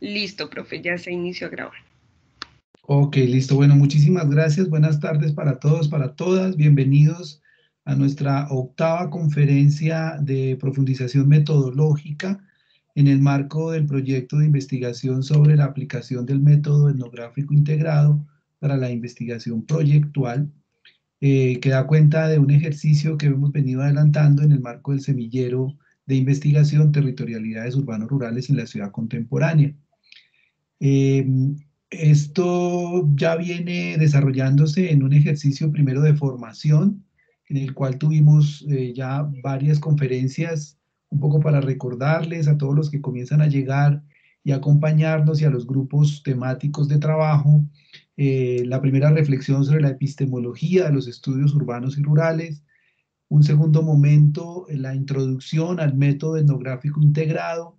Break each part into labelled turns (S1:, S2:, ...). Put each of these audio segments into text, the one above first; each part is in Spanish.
S1: Listo, profe, ya se inició a grabar.
S2: Ok, listo. Bueno, muchísimas gracias. Buenas tardes para todos, para todas. Bienvenidos a nuestra octava conferencia de profundización metodológica en el marco del proyecto de investigación sobre la aplicación del método etnográfico integrado para la investigación proyectual, que da cuenta de un ejercicio que hemos venido adelantando en el marco del semillero de investigación territorialidades urbanos-rurales en la ciudad contemporánea. Eh, Esto ya viene desarrollándose en un ejercicio primero de formación, en el cual tuvimos ya varias conferencias, un poco para recordarles a todos los que comienzan a llegar y acompañarnos y a los grupos temáticos de trabajo, la primera reflexión sobre la epistemología de los estudios urbanos y rurales, un segundo momento, la introducción al método etnográfico integrado,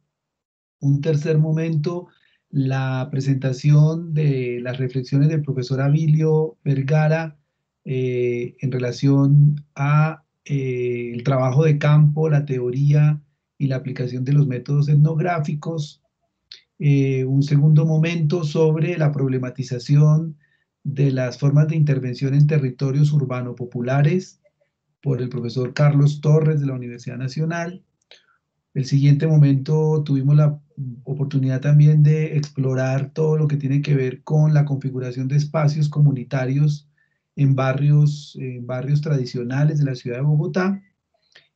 S2: un tercer momento, la presentación de las reflexiones del profesor Abilio Vergara en relación a el trabajo de campo, la teoría y la aplicación de los métodos etnográficos. Un segundo momento sobre la problematización de las formas de intervención en territorios urbano-populares por el profesor Carlos Torres de la Universidad Nacional. El siguiente momento tuvimos la oportunidad también de explorar todo lo que tiene que ver con la configuración de espacios comunitarios en barrios tradicionales de la ciudad de Bogotá,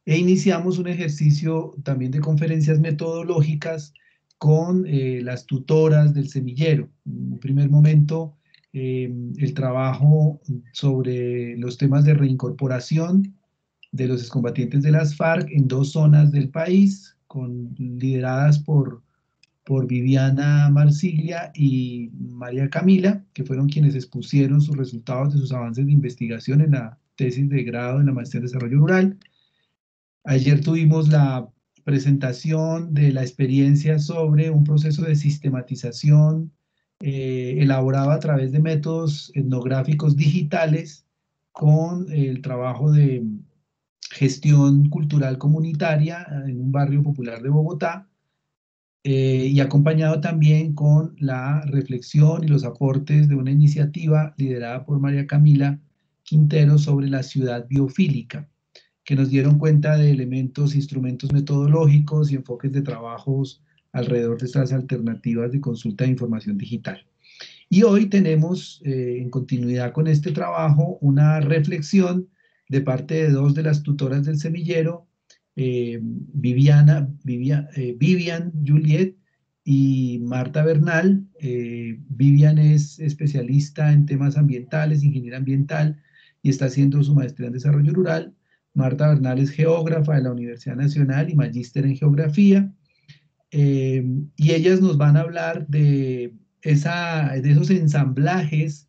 S2: e iniciamos un ejercicio también de conferencias metodológicas con las tutoras del semillero. En un primer momento, el trabajo sobre los temas de reincorporación de los excombatientes de las FARC en dos zonas del país, lideradas por Viviana Marsiglia y María Camila, que fueron quienes expusieron sus resultados de sus avances de investigación en la tesis de grado en la maestría en desarrollo rural. Ayer tuvimos la presentación de la experiencia sobre un proceso de sistematización elaborado a través de métodos etnográficos digitales con el trabajo de gestión cultural comunitaria en un barrio popular de Bogotá, y acompañado también con la reflexión y los aportes de una iniciativa liderada por María Camila Quintero sobre la ciudad biofílica, que nos dieron cuenta de elementos, instrumentos metodológicos y enfoques de trabajos alrededor de estas alternativas de consulta de información digital. Y hoy tenemos, en continuidad con este trabajo, una reflexión de parte de dos de las tutoras del semillero, Vivian Juliet y Marta Bernal. Vivian es especialista en temas ambientales, ingeniera ambiental, y está haciendo su maestría en desarrollo rural. Marta Bernal es geógrafa de la Universidad Nacional y magíster en geografía. Y ellas nos van a hablar de esos ensamblajes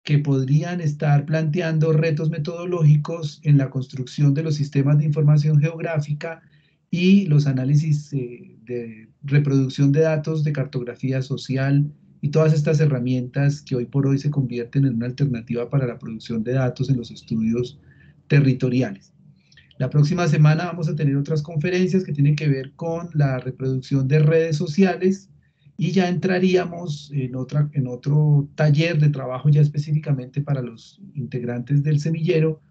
S2: que podrían estar planteando retos metodológicos en la construcción de los sistemas de información geográfica y los análisis de reproducción de datos de cartografía social y todas estas herramientas que hoy por hoy se convierten en una alternativa para la producción de datos en los estudios territoriales. La próxima semana vamos a tener otras conferencias que tienen que ver con la reproducción de redes sociales, y ya entraríamos en otro taller de trabajo ya específicamente para los integrantes del semillero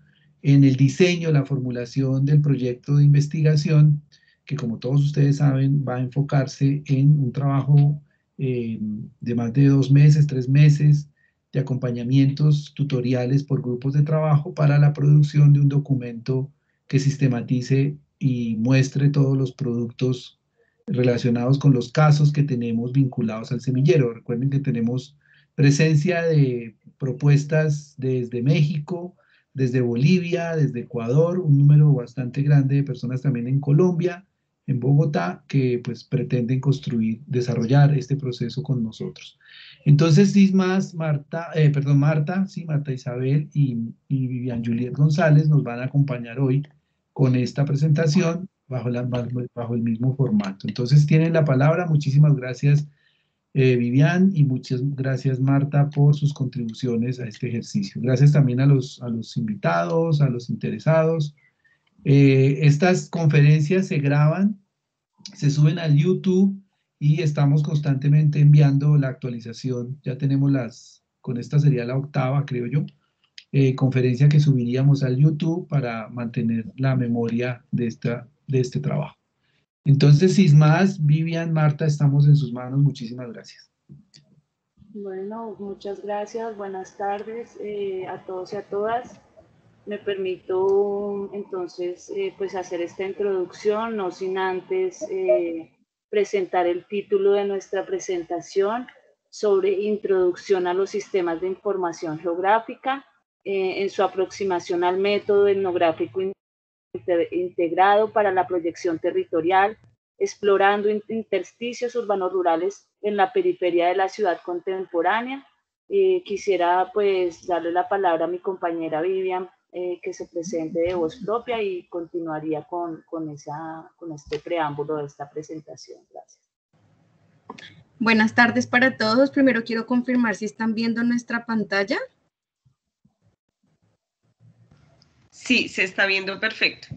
S2: en el diseño, la formulación del proyecto de investigación, que como todos ustedes saben va a enfocarse en un trabajo de más de 2 meses, 3 meses, de acompañamientos tutoriales por grupos de trabajo para la producción de un documento que sistematice y muestre todos los productos relacionados con los casos que tenemos vinculados al semillero. Recuerden que tenemos presencia de propuestas desde México, desde Bolivia, desde Ecuador, un número bastante grande de personas también en Colombia, en Bogotá, que pues pretenden desarrollar este proceso con nosotros. Entonces, Marta Isabel y Vivian Juliet González nos van a acompañar hoy con esta presentación bajo el mismo formato. Entonces tienen la palabra. Muchísimas gracias, Vivian, y muchas gracias, Marta, por sus contribuciones a este ejercicio. Gracias también a los invitados, a los interesados. Estas conferencias se graban, se suben al YouTube y estamos constantemente enviando la actualización. Ya tenemos con esta sería la octava, creo yo, conferencia que subiríamos al YouTube para mantener la memoria de este trabajo. Entonces, sin más, Vivian, Marta, estamos en sus manos. Muchísimas gracias.
S3: Bueno, muchas gracias. Buenas tardes a todos y a todas. Me permito entonces pues hacer esta introducción, no sin antes presentar el título de nuestra presentación sobre introducción a los sistemas de información geográfica en su aproximación al método etnográfico integrado para la proyección territorial, explorando intersticios urbanos rurales en la periferia de la ciudad contemporánea. Quisiera pues darle la palabra a mi compañera Vivian, que se presente de voz propia y continuaría con este preámbulo de esta presentación. Gracias.
S4: Buenas tardes para todos. Primero quiero confirmar si están viendo nuestra pantalla.
S1: Sí, se está viendo perfecto.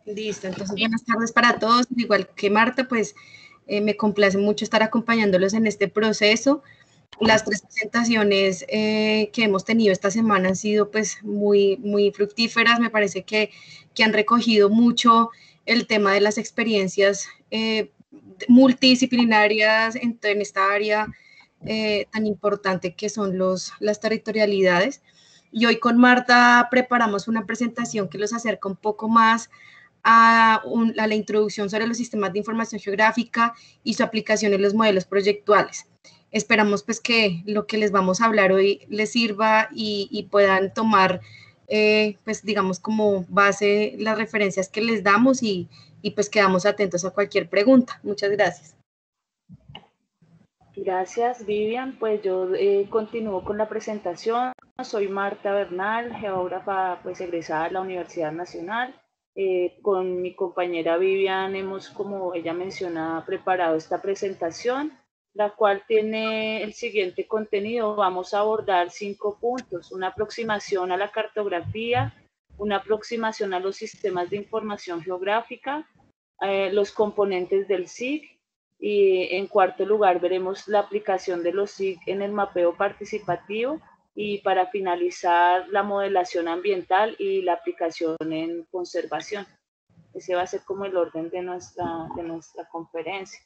S4: Listo, entonces buenas tardes para todos. Igual que Marta, pues me complace mucho estar acompañándolos en este proceso. Las tres presentaciones que hemos tenido esta semana han sido pues muy fructíferas. Me parece que han recogido mucho el tema de las experiencias multidisciplinarias en esta área tan importante que son las territorialidades. Y hoy con Marta preparamos una presentación que los acerca un poco más a la introducción sobre los sistemas de información geográfica y su aplicación en los modelos proyectuales. Esperamos pues que lo que les vamos a hablar hoy les sirva y puedan tomar pues digamos como base las referencias que les damos y pues quedamos atentos a cualquier pregunta. Muchas gracias.
S3: Gracias, Vivian. Pues yo continúo con la presentación. Soy Marta Bernal, geógrafa pues egresada de la Universidad Nacional. Con mi compañera Vivian hemos, como ella menciona, preparado esta presentación, la cual tiene el siguiente contenido. Vamos a abordar 5 puntos: una aproximación a la cartografía, una aproximación a los sistemas de información geográfica, los componentes del SIG, y en cuarto lugar veremos la aplicación de los SIG en el mapeo participativo, y para finalizar la modelación ambiental y la aplicación en conservación. Ese va a ser como el orden de nuestra conferencia.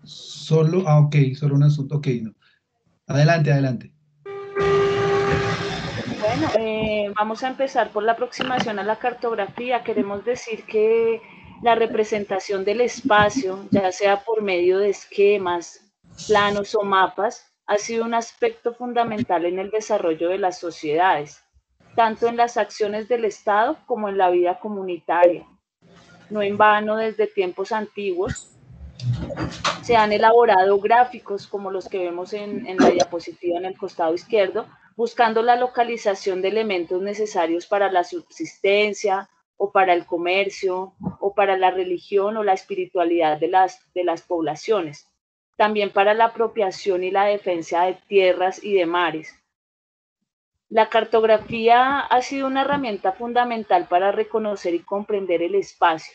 S2: Solo un asunto, ok, no. Adelante.
S3: Bueno, vamos a empezar por la aproximación a la cartografía. Queremos decir que la representación del espacio, ya sea por medio de esquemas, planos o mapas, ha sido un aspecto fundamental en el desarrollo de las sociedades, tanto en las acciones del Estado como en la vida comunitaria. No en vano, desde tiempos antiguos, se han elaborado gráficos como los que vemos en la diapositiva en el costado izquierdo, buscando la localización de elementos necesarios para la subsistencia o para el comercio o para la religión o la espiritualidad de las poblaciones, también para la apropiación y la defensa de tierras y de mares. La cartografía ha sido una herramienta fundamental para reconocer y comprender el espacio,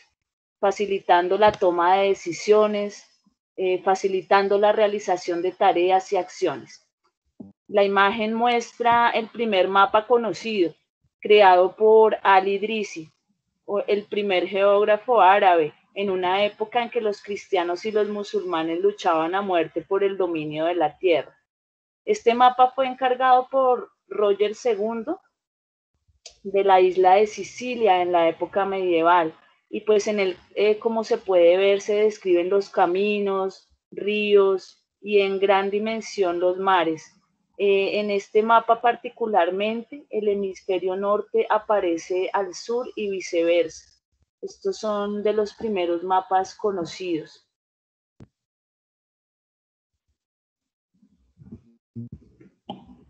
S3: facilitando la toma de decisiones, facilitando la realización de tareas y acciones. La imagen muestra el primer mapa conocido, creado por al-Idrisi, el primer geógrafo árabe, en una época en que los cristianos y los musulmanes luchaban a muerte por el dominio de la tierra. Este mapa fue encargado por Roger II de la isla de Sicilia en la época medieval, y pues en él, como se puede ver, se describen los caminos, ríos y en gran dimensión los mares. En este mapa particularmente, el hemisferio norte aparece al sur y viceversa. Estos son de los primeros mapas conocidos.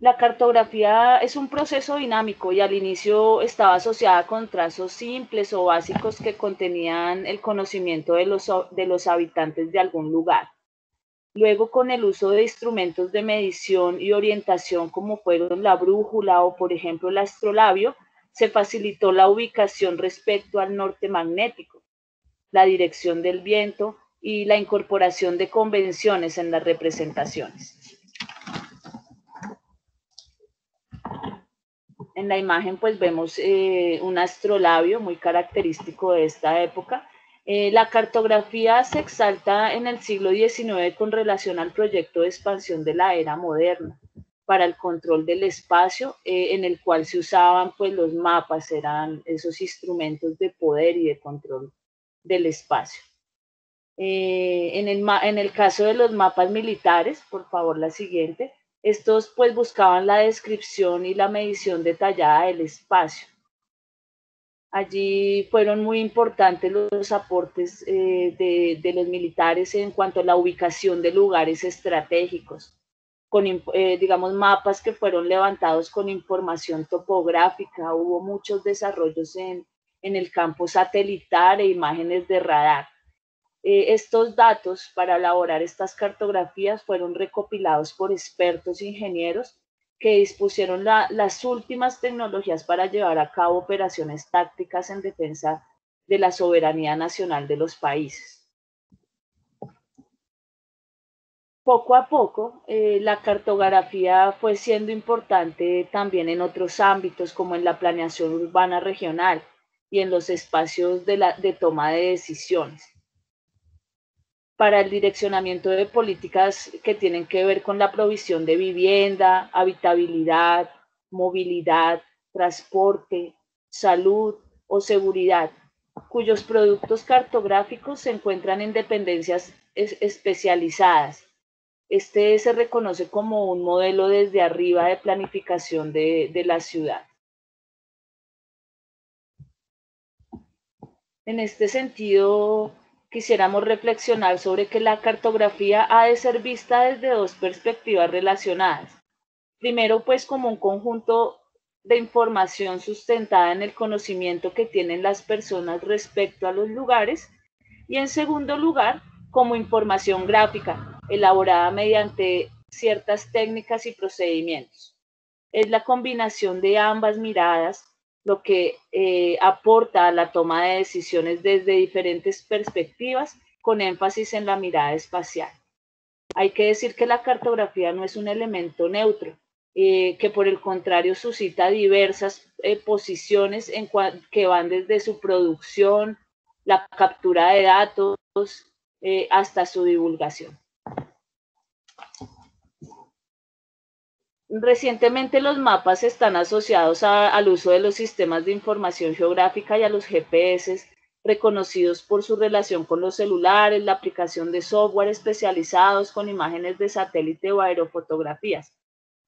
S3: La cartografía es un proceso dinámico y al inicio estaba asociada con trazos simples o básicos que contenían el conocimiento de los habitantes de algún lugar. Luego, con el uso de instrumentos de medición y orientación como fueron la brújula o, por ejemplo, el astrolabio, se facilitó la ubicación respecto al norte magnético, la dirección del viento y la incorporación de convenciones en las representaciones. En la imagen pues vemos un astrolabio muy característico de esta época. La cartografía se exalta en el siglo XIX con relación al proyecto de expansión de la era moderna para el control del espacio, en el cual se usaban pues los mapas, eran esos instrumentos de poder y de control del espacio. En el caso de los mapas militares, por favor la siguiente, estos pues buscaban la descripción y la medición detallada del espacio. Allí fueron muy importantes los aportes de los militares en cuanto a la ubicación de lugares estratégicos, con digamos mapas que fueron levantados con información topográfica. Hubo muchos desarrollos en el campo satelital e imágenes de radar. Estos datos para elaborar estas cartografías fueron recopilados por expertos ingenieros que dispusieron las últimas tecnologías para llevar a cabo operaciones tácticas en defensa de la soberanía nacional de los países. Poco a poco, la cartografía fue siendo importante también en otros ámbitos, como en la planeación urbana regional y en los espacios de toma de decisiones, para el direccionamiento de políticas que tienen que ver con la provisión de vivienda, habitabilidad, movilidad, transporte, salud o seguridad, cuyos productos cartográficos se encuentran en dependencias especializadas. Este se reconoce como un modelo desde arriba de planificación de la ciudad. En este sentido, quisiéramos reflexionar sobre que la cartografía ha de ser vista desde dos perspectivas relacionadas. Primero, pues como un conjunto de información sustentada en el conocimiento que tienen las personas respecto a los lugares, y en segundo lugar, como información gráfica, elaborada mediante ciertas técnicas y procedimientos. Es la combinación de ambas miradas lo que aporta a la toma de decisiones desde diferentes perspectivas, con énfasis en la mirada espacial. Hay que decir que la cartografía no es un elemento neutro, que por el contrario suscita diversas posiciones que van desde su producción, la captura de datos, hasta su divulgación. Recientemente los mapas están asociados al uso de los sistemas de información geográfica y a los GPS, reconocidos por su relación con los celulares, la aplicación de software especializados con imágenes de satélite o aerofotografías,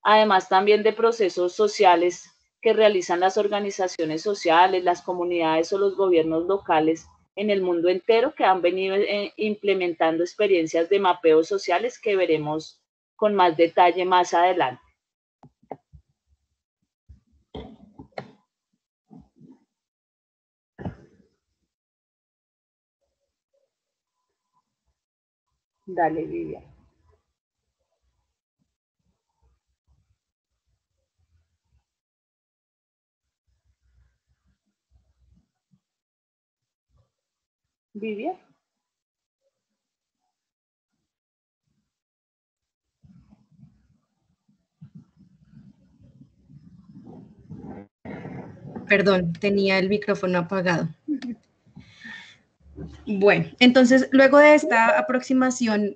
S3: además también de procesos sociales que realizan las organizaciones sociales, las comunidades o los gobiernos locales en el mundo entero, que han venido implementando experiencias de mapeo sociales que veremos con más detalle más adelante. Dale, Vivian. Vivian.
S4: Perdón, tenía el micrófono apagado. Bueno, entonces, luego de esta aproximación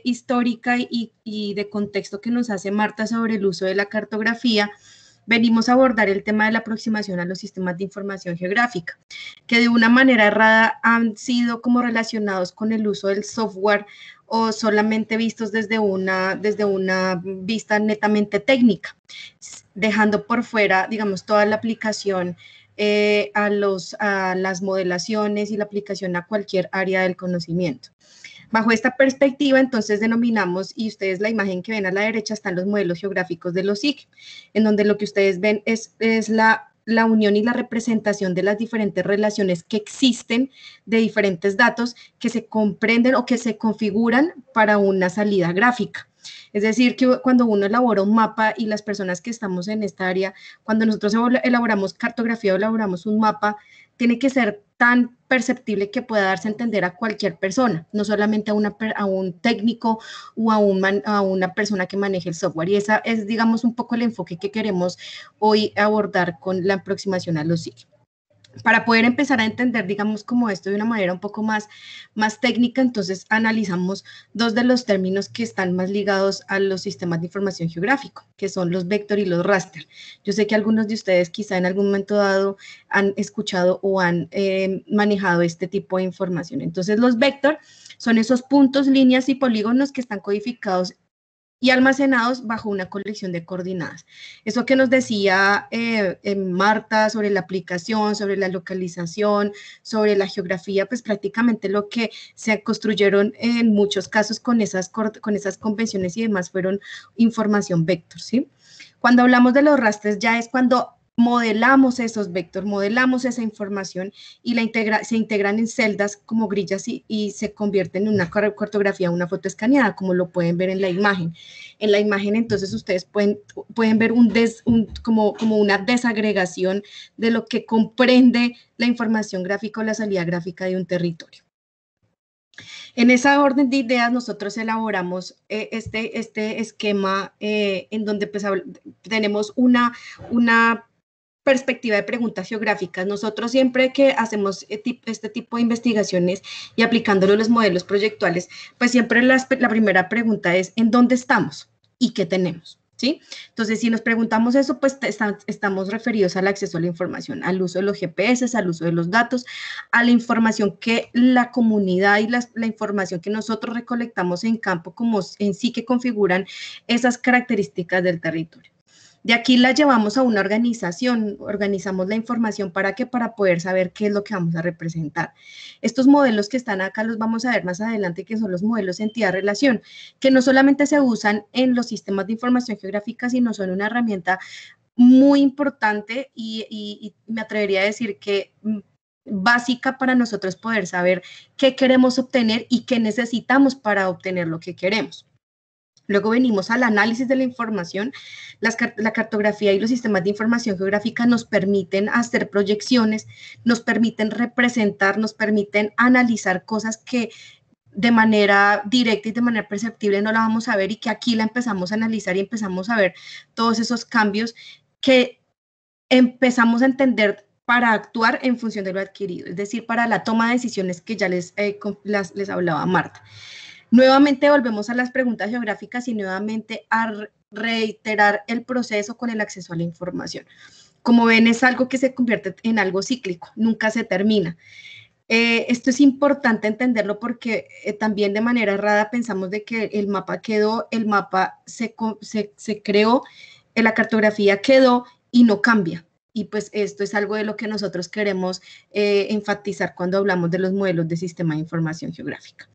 S4: histórica y de contexto que nos hace Marta sobre el uso de la cartografía, venimos a abordar el tema de la aproximación a los sistemas de información geográfica, que de una manera errada han sido como relacionados con el uso del software o solamente vistos desde una vista netamente técnica, dejando por fuera, digamos, toda la aplicación a las modelaciones y la aplicación a cualquier área del conocimiento. Bajo esta perspectiva, entonces denominamos, y ustedes la imagen que ven a la derecha están los modelos geográficos de los SIG, en donde lo que ustedes ven es la unión y la representación de las diferentes relaciones que existen de diferentes datos que se comprenden o que se configuran para una salida gráfica. Es decir, que cuando uno elabora un mapa y las personas que estamos en esta área, cuando nosotros elaboramos cartografía o elaboramos un mapa, tiene que ser tan perceptible que pueda darse a entender a cualquier persona, no solamente a un técnico o a una persona que maneje el software. Y esa es, digamos, un poco el enfoque que queremos hoy abordar con la aproximación a los SIG. Para poder empezar a entender, digamos, como esto de una manera un poco más técnica, entonces analizamos dos de los términos que están más ligados a los sistemas de información geográfico, que son los vector y los raster. Yo sé que algunos de ustedes quizá en algún momento dado han escuchado o han manejado este tipo de información. Entonces, los vector son esos puntos, líneas y polígonos que están codificados y almacenados bajo una colección de coordenadas. Eso que nos decía Marta sobre la aplicación, sobre la localización, sobre la geografía, pues prácticamente lo que se construyeron en muchos casos con esas convenciones y demás fueron información vector, ¿sí? Cuando hablamos de los rastros ya es cuando modelamos esos vectores, modelamos esa información y se integran en celdas como grillas y se convierten en una cartografía, una foto escaneada, como lo pueden ver en la imagen. En la imagen, entonces, ustedes pueden ver como una desagregación de lo que comprende la información gráfica o la salida gráfica de un territorio. En esa orden de ideas, nosotros elaboramos este esquema en donde pues, tenemos una perspectiva de preguntas geográficas. Nosotros siempre que hacemos este tipo de investigaciones y aplicándolo a los modelos proyectuales, pues siempre la primera pregunta es ¿en dónde estamos y qué tenemos? ¿Sí? Entonces, si nos preguntamos eso, pues estamos referidos al acceso a la información, al uso de los GPS, al uso de los datos, a la información que la comunidad y la información que nosotros recolectamos en campo como en sí que configuran esas características del territorio. De aquí la llevamos a una organización, organizamos la información para poder saber qué es lo que vamos a representar. Estos modelos que están acá los vamos a ver más adelante, que son los modelos entidad-relación, que no solamente se usan en los sistemas de información geográfica, sino son una herramienta muy importante y me atrevería a decir que básica para nosotros poder saber qué queremos obtener y qué necesitamos para obtener lo que queremos. Luego venimos al análisis de la información. La cartografía y los sistemas de información geográfica nos permiten hacer proyecciones, nos permiten representar, nos permiten analizar cosas que de manera directa y de manera perceptible no la vamos a ver y que aquí la empezamos a analizar y empezamos a ver todos esos cambios que empezamos a entender para actuar en función de lo adquirido, es decir, para la toma de decisiones que ya les hablaba Marta. Nuevamente volvemos a las preguntas geográficas y nuevamente a reiterar el proceso con el acceso a la información. Como ven, es algo que se convierte en algo cíclico, nunca se termina. Esto es importante entenderlo porque también de manera errada pensamos de que el mapa quedó, el mapa se creó, la cartografía quedó y no cambia. Y pues esto es algo de lo que nosotros queremos enfatizar cuando hablamos de los modelos de sistema de información geográfica.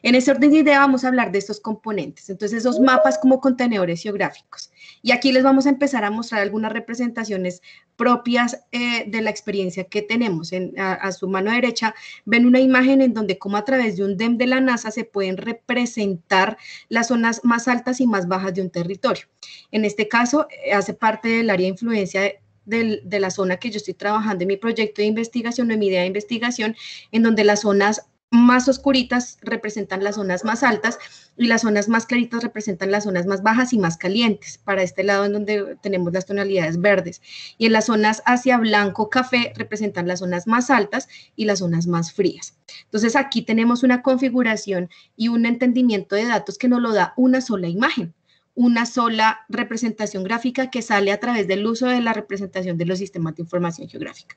S4: En ese orden de idea vamos a hablar de estos componentes, entonces esos mapas como contenedores geográficos. Y aquí les vamos a empezar a mostrar algunas representaciones propias de la experiencia que tenemos. A su mano derecha ven una imagen en donde como a través de un DEM de la NASA se pueden representar las zonas más altas y más bajas de un territorio. En este caso hace parte del área de influencia de la zona que yo estoy trabajando en mi proyecto de investigación, en mi idea de investigación, en donde las zonas más oscuritas representan las zonas más altas y las zonas más claritas representan las zonas más bajas y más calientes, para este lado en donde tenemos las tonalidades verdes. Y en las zonas hacia blanco, café, representan las zonas más altas y las zonas más frías. Entonces aquí tenemos una configuración y un entendimiento de datos que nos lo da una sola imagen, una sola representación gráfica que sale a través del uso de la representación de los sistemas de información geográfica.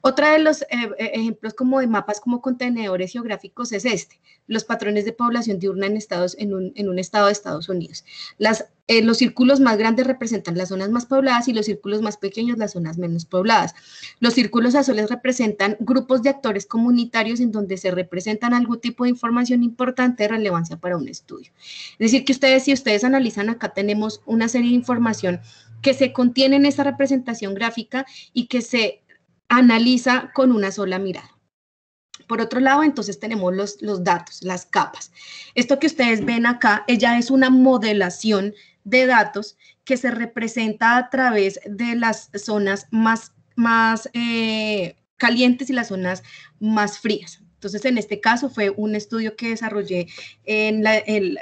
S4: Otra de los ejemplos como de mapas como contenedores geográficos es los patrones de población diurna en un estado de Estados Unidos. Los círculos más grandes representan las zonas más pobladas y los círculos más pequeños las zonas menos pobladas. Los círculos azules representan grupos de actores comunitarios en donde se representan algún tipo de información importante de relevancia para un estudio. Es decir, que si ustedes analizan acá tenemos una serie de información que se contiene en esa representación gráfica y que se analiza con una sola mirada. Por otro lado, entonces tenemos los datos, las capas. Esto que ustedes ven acá, ella es una modelación de datos que se representa a través de las zonas más calientes y las zonas más frías. Entonces, en este caso fue un estudio que desarrollé en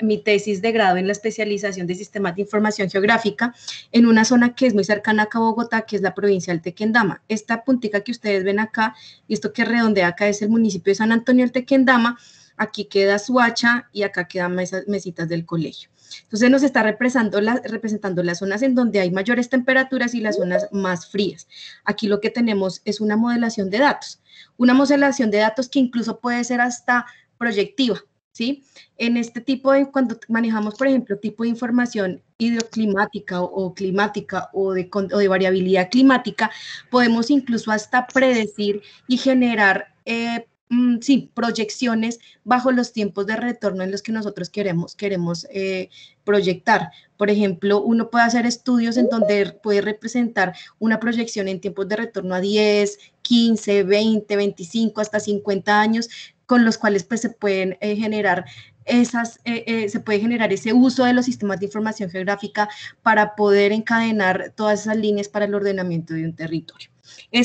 S4: mi tesis de grado en la especialización de sistemas de información geográfica en una zona que es muy cercana acá a Bogotá, que es la provincia del Tequendama. Esta puntica que ustedes ven acá, y esto que redondea acá es el municipio de San Antonio del Tequendama, aquí queda Suacha y acá quedan mesitas del colegio. Entonces nos está representando las zonas en donde hay mayores temperaturas y las zonas más frías. Aquí lo que tenemos es una modelación de datos que incluso puede ser hasta proyectiva, ¿sí? En este tipo de, cuando manejamos, por ejemplo, tipo de información hidroclimática o climática o de variabilidad climática, podemos incluso hasta predecir y generar proyecciones bajo los tiempos de retorno en los que nosotros queremos proyectar. Por ejemplo, uno puede hacer estudios en donde puede representar una proyección en tiempos de retorno a 10, 15, 20, 25, hasta 50 años, con los cuales pues se pueden generar se puede generar ese uso de los sistemas de información geográfica para poder encadenar todas esas líneas para el ordenamiento de un territorio. En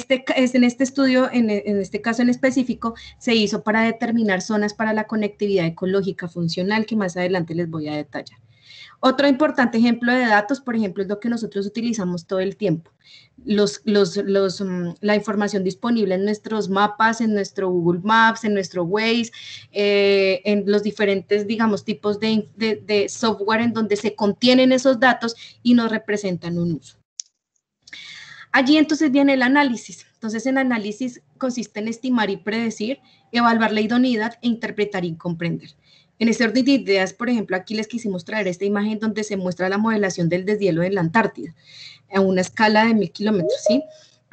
S4: este estudio, en este caso en específico, se hizo para determinar zonas para la conectividad ecológica funcional, que más adelante les voy a detallar. Otro importante ejemplo de datos, por ejemplo, es lo que nosotros utilizamos todo el tiempo. La información disponible en nuestros mapas, en nuestro Google Maps, en nuestro Waze, en los diferentes, digamos, tipos de software en donde se contienen esos datos y nos representan un uso. Allí entonces viene el análisis. Entonces el análisis consiste en estimar y predecir, evaluar la idoneidad e interpretar y comprender. En este orden de ideas, por ejemplo, aquí les quisimos traer esta imagen donde se muestra la modelación del deshielo de la Antártida a una escala de 1000 kilómetros, ¿sí?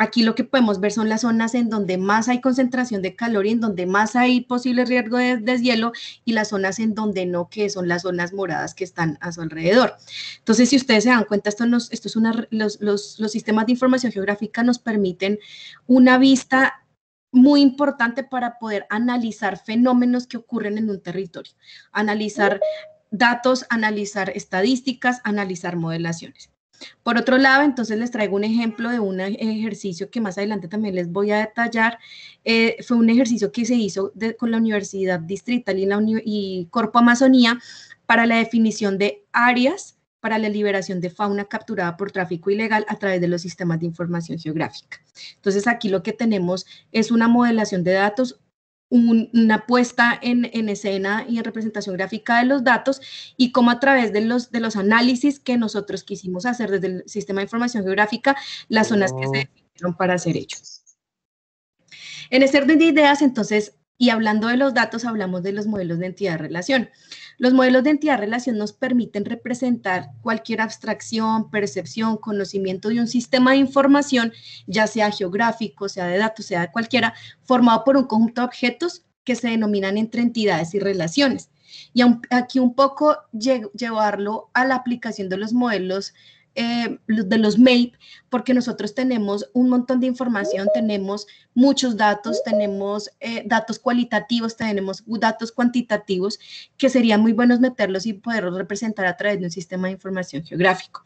S4: Aquí lo que podemos ver son las zonas en donde más hay concentración de calor y en donde más hay posible riesgo de deshielo y las zonas en donde no, que son las zonas moradas que están a su alrededor. Entonces, si ustedes se dan cuenta, los sistemas de información geográfica nos permiten una vista muy importante para poder analizar fenómenos que ocurren en un territorio, analizar datos, analizar estadísticas, analizar modelaciones. Por otro lado, entonces les traigo un ejemplo de un ejercicio que más adelante también les voy a detallar. Fue un ejercicio que se hizo con la Universidad Distrital y Corpo Amazonía para la definición de áreas para la liberación de fauna capturada por tráfico ilegal a través de los sistemas de información geográfica. Entonces aquí lo que tenemos es una modelación de datos, una puesta en escena y en representación gráfica de los datos y cómo a través de los análisis que nosotros quisimos hacer desde el sistema de información geográfica, las zonas que se definieron para hacer ello. En este orden de ideas, entonces, y hablando de los datos, hablamos de los modelos de entidad-relación. Los modelos de entidad-relación nos permiten representar cualquier abstracción, percepción, conocimiento de un sistema de información, ya sea geográfico, sea de datos, sea de cualquiera, formado por un conjunto de objetos que se denominan entre entidades y relaciones. Y aquí un poco llevarlo a la aplicación de los modelos de los MAPE, porque nosotros tenemos un montón de información, tenemos muchos datos, tenemos datos cualitativos, tenemos datos cuantitativos, que serían muy buenos meterlos y poderlos representar a través de un sistema de información geográfico.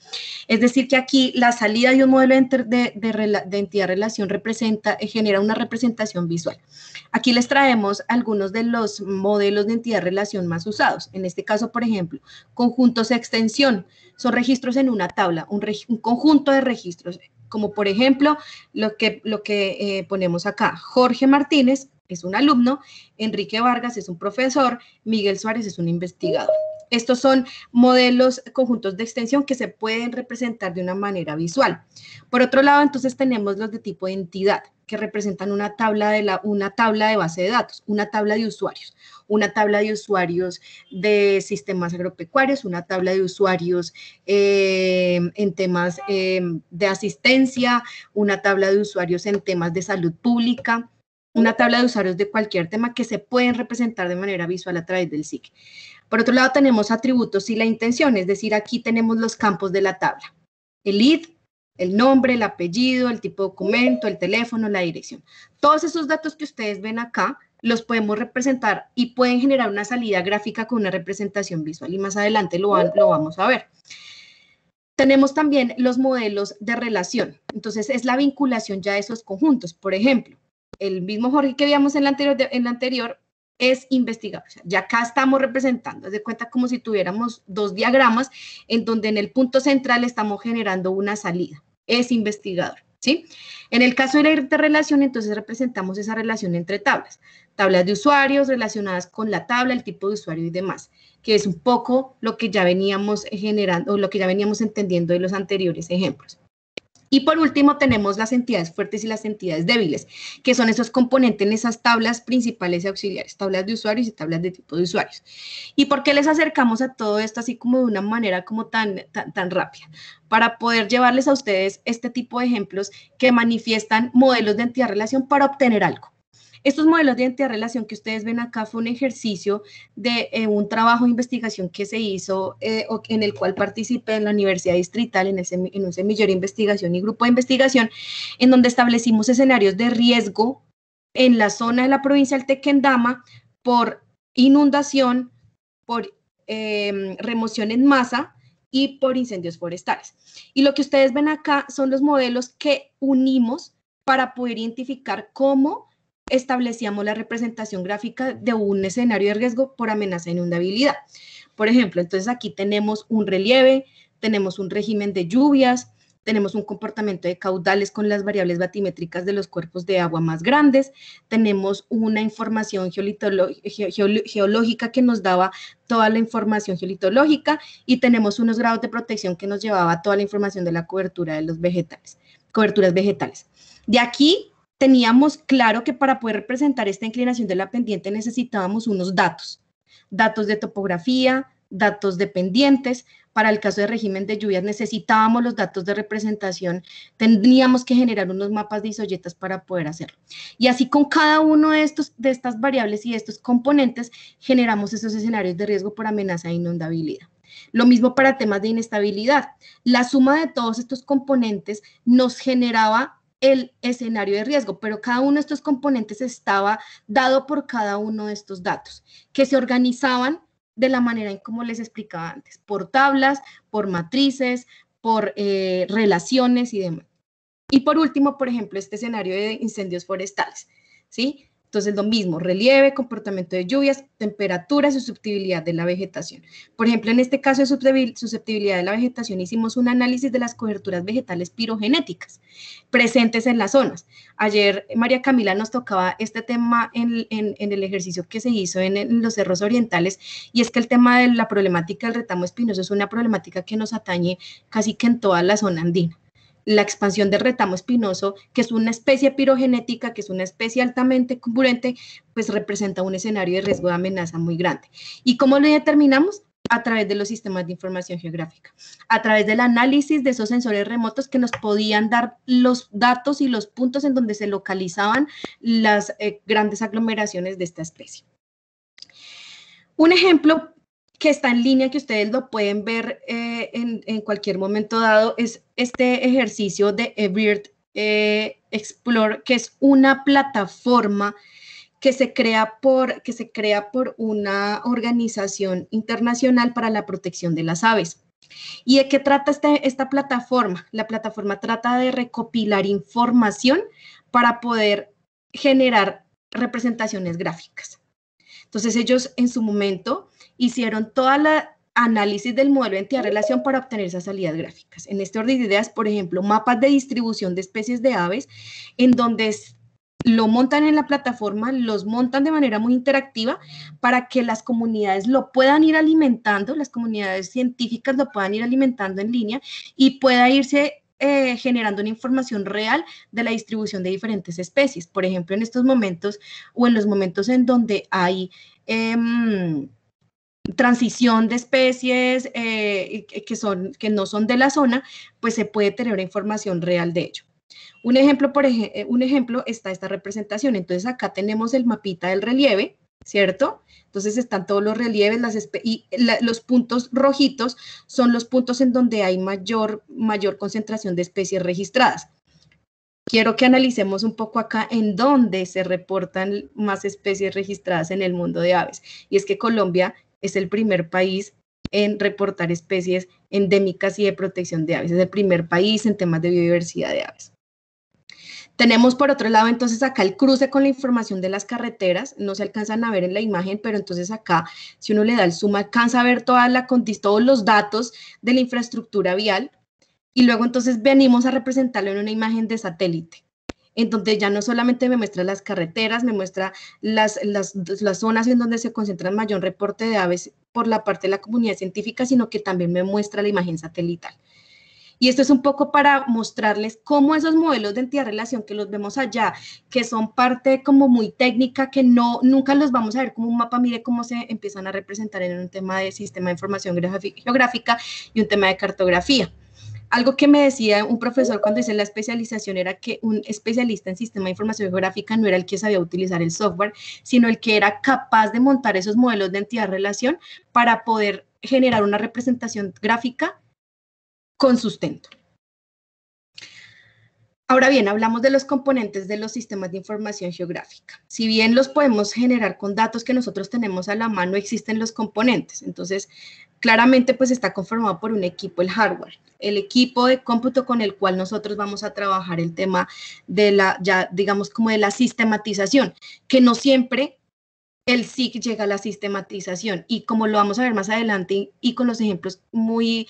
S4: Es decir, que aquí la salida de un modelo de entidad-relación genera una representación visual. Aquí les traemos algunos de los modelos de entidad-relación más usados. En este caso, por ejemplo, conjuntos de extensión. Son registros en una tabla, un conjunto de registros, como por ejemplo lo que ponemos acá. Jorge Martínez es un alumno, Enrique Vargas es un profesor, Miguel Suárez es un investigador. Estos son modelos, conjuntos de extensión que se pueden representar de una manera visual. Por otro lado, entonces tenemos los de tipo de entidad, que representan una tabla de base de datos, una tabla de usuarios de sistemas agropecuarios, una tabla de usuarios en temas de asistencia, una tabla de usuarios en temas de salud pública, una tabla de usuarios de cualquier tema que se pueden representar de manera visual a través del SIG. Por otro lado, tenemos atributos y la intención, es decir, aquí tenemos los campos de la tabla. El ID, el nombre, el apellido, el tipo de documento, el teléfono, la dirección. Todos esos datos que ustedes ven acá los podemos representar y pueden generar una salida gráfica con una representación visual, y más adelante lo vamos a ver. Tenemos también los modelos de relación, entonces es la vinculación ya de esos conjuntos. Por ejemplo, el mismo Jorge que veíamos en la anterior es investigador. O sea, ya acá estamos representando, haz de cuenta como si tuviéramos dos diagramas en donde en el punto central estamos generando una salida. Es investigador, ¿sí? En el caso de la interrelación, entonces representamos esa relación entre tablas. Tablas de usuarios relacionadas con la tabla, el tipo de usuario y demás, que es un poco lo que ya veníamos generando, o lo que ya veníamos entendiendo de los anteriores ejemplos. Y por último tenemos las entidades fuertes y las entidades débiles, que son esos componentes en esas tablas principales y auxiliares, tablas de usuarios y tablas de tipo de usuarios. ¿Y por qué les acercamos a todo esto así como de una manera como tan rápida? Para poder llevarles a ustedes este tipo de ejemplos que manifiestan modelos de entidad-relación para obtener algo. Estos modelos de entidad-relación que ustedes ven acá fue un ejercicio de un trabajo de investigación que se hizo, en el cual participé en la Universidad Distrital, en un semillero de investigación y grupo de investigación, en donde establecimos escenarios de riesgo en la zona de la provincia del Tequendama por inundación, por remoción en masa y por incendios forestales. Y lo que ustedes ven acá son los modelos que unimos para poder identificar cómo establecíamos la representación gráfica de un escenario de riesgo por amenaza de inundabilidad. Por ejemplo, entonces aquí tenemos un relieve, tenemos un régimen de lluvias, tenemos un comportamiento de caudales con las variables batimétricas de los cuerpos de agua más grandes, tenemos una información geológica que nos daba toda la información geolitológica y tenemos unos grados de protección que nos llevaba toda la información de la cobertura de los vegetales, coberturas vegetales. De aquí teníamos claro que para poder representar esta inclinación de la pendiente necesitábamos unos datos de topografía, datos de pendientes. Para el caso de régimen de lluvias necesitábamos los datos de representación, tendríamos que generar unos mapas de isoyetas para poder hacerlo. Y así con cada uno de estas variables y de estos componentes generamos esos escenarios de riesgo por amenaza de inundabilidad. Lo mismo para temas de inestabilidad. La suma de todos estos componentes nos generaba el escenario de riesgo, pero cada uno de estos componentes estaba dado por cada uno de estos datos, que se organizaban de la manera en como les explicaba antes, por tablas, por matrices, por relaciones y demás. Y por último, por ejemplo, este escenario de incendios forestales, ¿sí? Entonces, lo mismo, relieve, comportamiento de lluvias, temperatura, susceptibilidad de la vegetación. Por ejemplo, en este caso de susceptibilidad de la vegetación, hicimos un análisis de las coberturas vegetales pirogenéticas presentes en las zonas. Ayer María Camila nos tocaba este tema en el ejercicio que se hizo en los cerros orientales, y es que el tema de la problemática del retamo espinoso es una problemática que nos atañe casi que en toda la zona andina. La expansión del retamo espinoso, que es una especie pirogenética, que es una especie altamente comburente, pues representa un escenario de riesgo de amenaza muy grande. ¿Y cómo lo determinamos? A través de los sistemas de información geográfica, a través del análisis de esos sensores remotos que nos podían dar los datos y los puntos en donde se localizaban las grandes aglomeraciones de esta especie. Un ejemplo que está en línea, que ustedes lo pueden ver en cualquier momento dado, es este ejercicio de eBird Explore, que es una plataforma que se crea por una organización internacional para la protección de las aves. ¿Y de qué trata esta plataforma? La plataforma trata de recopilar información para poder generar representaciones gráficas. Entonces ellos en su momento hicieron toda la análisis del modelo de entidad-relación para obtener esas salidas gráficas. En este orden de ideas, por ejemplo, mapas de distribución de especies de aves, en donde lo montan en la plataforma, los montan de manera muy interactiva para que las comunidades lo puedan ir alimentando, las comunidades científicas lo puedan ir alimentando en línea y pueda irse generando una información real de la distribución de diferentes especies. Por ejemplo, en estos momentos o en los momentos en donde hay transición de especies que no son de la zona, pues se puede tener una información real de ello. Un ejemplo está esta representación. Entonces acá tenemos el mapita del relieve, ¿cierto? Entonces están todos los relieves los puntos rojitos son los puntos en donde hay mayor concentración de especies registradas. quiero que analicemos un poco acá en dónde se reportan más especies registradas en el mundo de aves. Y es que Colombia es el primer país en reportar especies endémicas y de protección de aves. Es el primer país en temas de biodiversidad de aves. Tenemos por otro lado entonces acá el cruce con la información de las carreteras, no se alcanzan a ver en la imagen, pero entonces acá si uno le da el zoom alcanza a ver todos los datos de la infraestructura vial y luego entonces venimos a representarlo en una imagen de satélite. Entonces ya no solamente me muestra las carreteras, me muestra las zonas en donde se concentra el mayor reporte de aves por la parte de la comunidad científica, sino que también me muestra la imagen satelital. Y esto es un poco para mostrarles cómo esos modelos de entidad-relación que los vemos allá, que son parte como muy técnica, que nunca los vamos a ver como un mapa, mire cómo se empiezan a representar en un tema de sistema de información geográfica y un tema de cartografía. Algo que me decía un profesor cuando hice la especialización era que un especialista en sistema de información geográfica no era el que sabía utilizar el software, sino el que era capaz de montar esos modelos de entidad-relación para poder generar una representación gráfica con sustento. Ahora bien, hablamos de los componentes de los sistemas de información geográfica. Si bien los podemos generar con datos que nosotros tenemos a la mano, existen los componentes. Entonces, claramente pues está conformado por un equipo, el hardware, el equipo de cómputo con el cual nosotros vamos a trabajar el tema de la, ya digamos como de la sistematización, que no siempre el SIG llega a la sistematización y como lo vamos a ver más adelante y con los ejemplos muy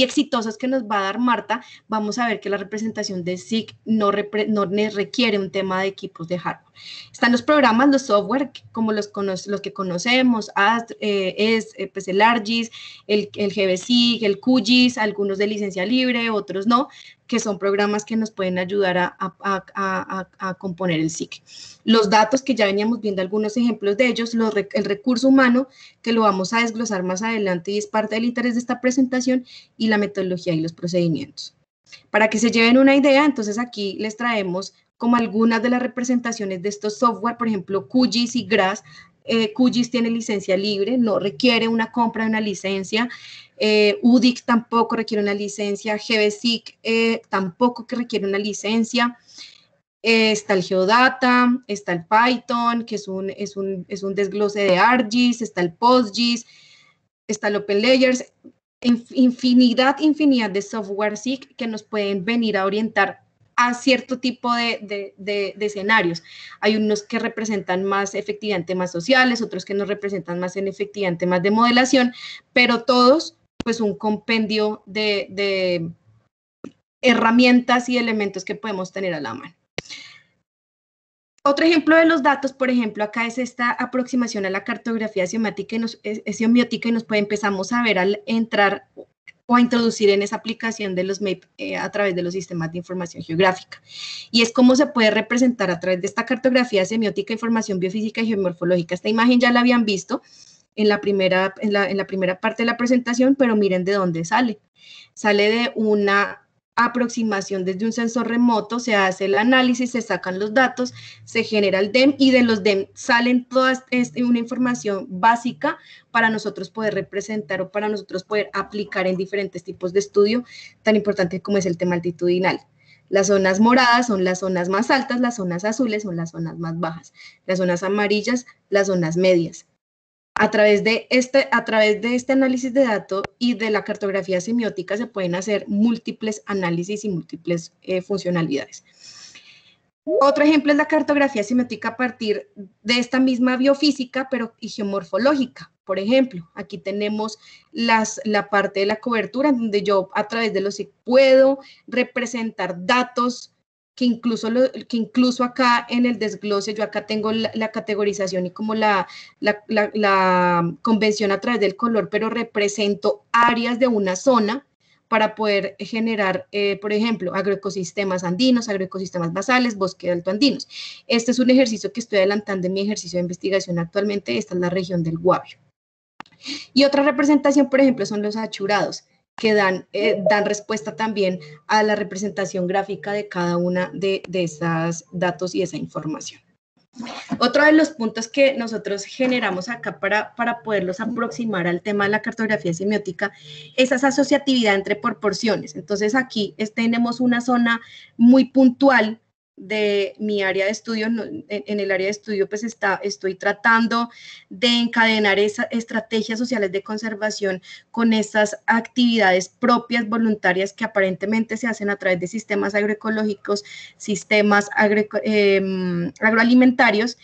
S4: exitosos que nos va a dar Marta, vamos a ver que la representación de SIG no requiere un tema de equipos de hardware. Están los programas, los software, como los que conocemos, pues el ArcGIS, el GBSIG, el QGIS, algunos de licencia libre, otros no, que son programas que nos pueden ayudar a componer el SIG. Los datos que ya veníamos viendo algunos ejemplos de ellos, el recurso humano, que lo vamos a desglosar más adelante y es parte del interés de esta presentación, y la metodología y los procedimientos. Para que se lleven una idea, entonces aquí les traemos como algunas de las representaciones de estos software, por ejemplo, QGIS y GRASS. QGIS tiene licencia libre, no requiere una compra de una licencia. UDIC tampoco requiere una licencia. GBSIG tampoco que requiere una licencia. Está el Geodata, está el Python, que es un desglose de ArcGIS, está el PostGIS, está el OpenLayers, infinidad de software SIG que nos pueden venir a orientar a cierto tipo de escenarios. Hay unos que representan más efectividad en temas sociales, otros que nos representan más en efectividad en temas de modelación, pero todos pues un compendio de herramientas y elementos que podemos tener a la mano. Otro ejemplo de los datos, por ejemplo, acá es esta aproximación a la cartografía semiótica y nos empezamos a ver al entrar o a introducir en esa aplicación de los MAP a través de los sistemas de información geográfica. Y es cómo se puede representar a través de esta cartografía semiótica, información biofísica y geomorfológica. Esta imagen ya la habían visto en la primera parte de la presentación, pero miren de dónde sale. Sale de una aproximación desde un sensor remoto, se hace el análisis, se sacan los datos, se genera el DEM y de los DEM salen toda una información básica para nosotros poder representar o para nosotros poder aplicar en diferentes tipos de estudio, tan importante como es el tema altitudinal. Las zonas moradas son las zonas más altas, las zonas azules son las zonas más bajas, las zonas amarillas, las zonas medias. A través de este análisis de datos y de la cartografía semiótica se pueden hacer múltiples análisis y múltiples funcionalidades. Otro ejemplo es la cartografía semiótica a partir de esta misma biofísica, pero y geomorfológica. Por ejemplo, aquí tenemos la parte de la cobertura, donde yo a través de los puedo representar datos que incluso acá en el desglose, yo acá tengo la categorización y como la convención a través del color, pero represento áreas de una zona para poder generar, por ejemplo, agroecosistemas andinos, agroecosistemas basales, bosque altoandinos. Este es un ejercicio que estoy adelantando en mi ejercicio de investigación actualmente, esta es la región del Guavio. Y otra representación, por ejemplo, son los achurados, que dan respuesta también a la representación gráfica de cada una de esos datos y esa información. Otro de los puntos que nosotros generamos acá para poderlos aproximar al tema de la cartografía semiótica es esa asociatividad entre proporciones. Entonces aquí tenemos una zona muy puntual de mi área de estudio. En el área de estudio pues estoy tratando de encadenar esas estrategias sociales de conservación con esas actividades propias voluntarias que aparentemente se hacen a través de sistemas agroecológicos, sistemas agroalimentarios,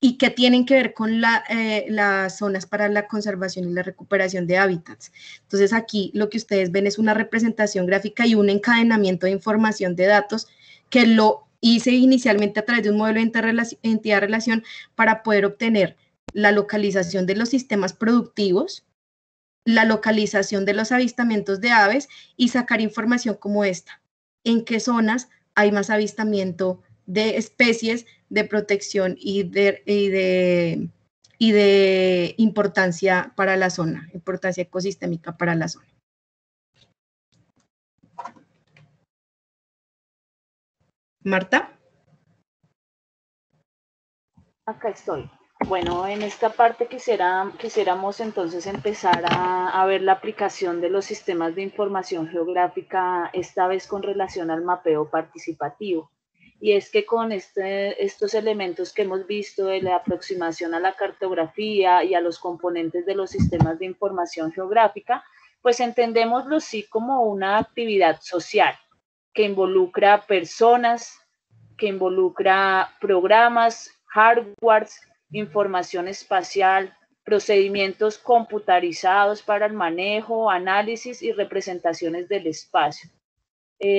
S4: y que tienen que ver con las zonas para la conservación y la recuperación de hábitats. Entonces aquí lo que ustedes ven es una representación gráfica y un encadenamiento de información de datos que lo hice inicialmente a través de un modelo de entidad-relación para poder obtener la localización de los sistemas productivos, la localización de los avistamientos de aves y sacar información como esta. ¿En qué zonas hay más avistamiento de especies de protección y de importancia para la zona, importancia ecosistémica para la zona? Marta.
S3: Acá estoy. Bueno, en esta parte quisiéramos entonces empezar a ver la aplicación de los sistemas de información geográfica, esta vez con relación al mapeo participativo. Y es que con estos elementos que hemos visto de la aproximación a la cartografía y a los componentes de los sistemas de información geográfica, pues entendémoslo sí como una actividad social que involucra personas, que involucra programas, hardwares, información espacial, procedimientos computarizados para el manejo, análisis y representaciones del espacio.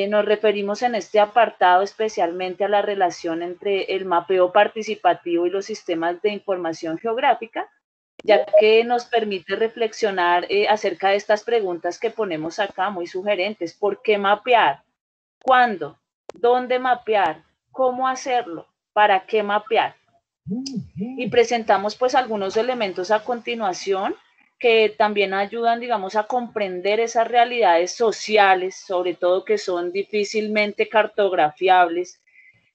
S3: Nos referimos en este apartado especialmente a la relación entre el mapeo participativo y los sistemas de información geográfica, ya que nos permite reflexionar acerca de estas preguntas que ponemos acá, muy sugerentes. ¿Por qué mapear? ¿Cuándo? ¿Dónde mapear? ¿Cómo hacerlo? ¿Para qué mapear? Y presentamos pues algunos elementos a continuación que también ayudan, digamos, a comprender esas realidades sociales, sobre todo que son difícilmente cartografiables,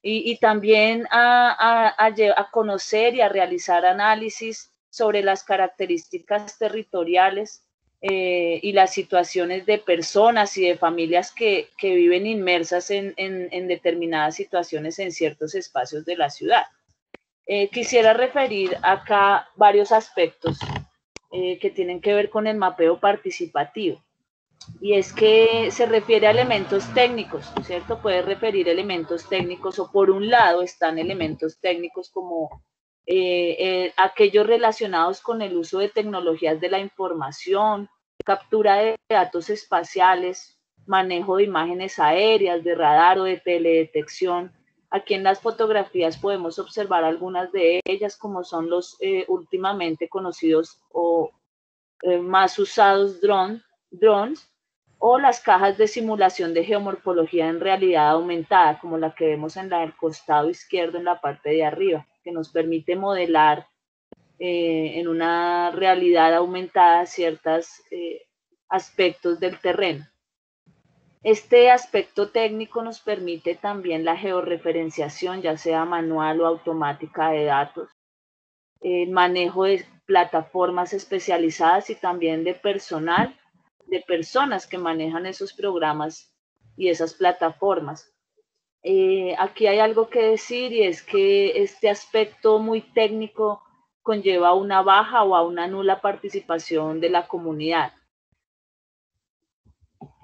S3: y también a conocer y a realizar análisis sobre las características territoriales y las situaciones de personas y de familias que viven inmersas en determinadas situaciones en ciertos espacios de la ciudad. Quisiera referir acá varios aspectos que tienen que ver con el mapeo participativo. Y es que se refiere a elementos técnicos, ¿cierto? Puede referir elementos técnicos, o por un lado están elementos técnicos como aquellos relacionados con el uso de tecnologías de la información, captura de datos espaciales, manejo de imágenes aéreas, de radar o de teledetección. Aquí en las fotografías podemos observar algunas de ellas, como son los últimamente conocidos o más usados drones, o las cajas de simulación de geomorfología en realidad aumentada, como la que vemos en el costado izquierdo en la parte de arriba, que nos permite modelar en una realidad aumentada ciertos aspectos del terreno. Este aspecto técnico nos permite también la georreferenciación, ya sea manual o automática de datos, el manejo de plataformas especializadas y también de personal, de personas que manejan esos programas y esas plataformas. Aquí hay algo que decir, y es que este aspecto muy técnico conlleva una baja o a una nula participación de la comunidad.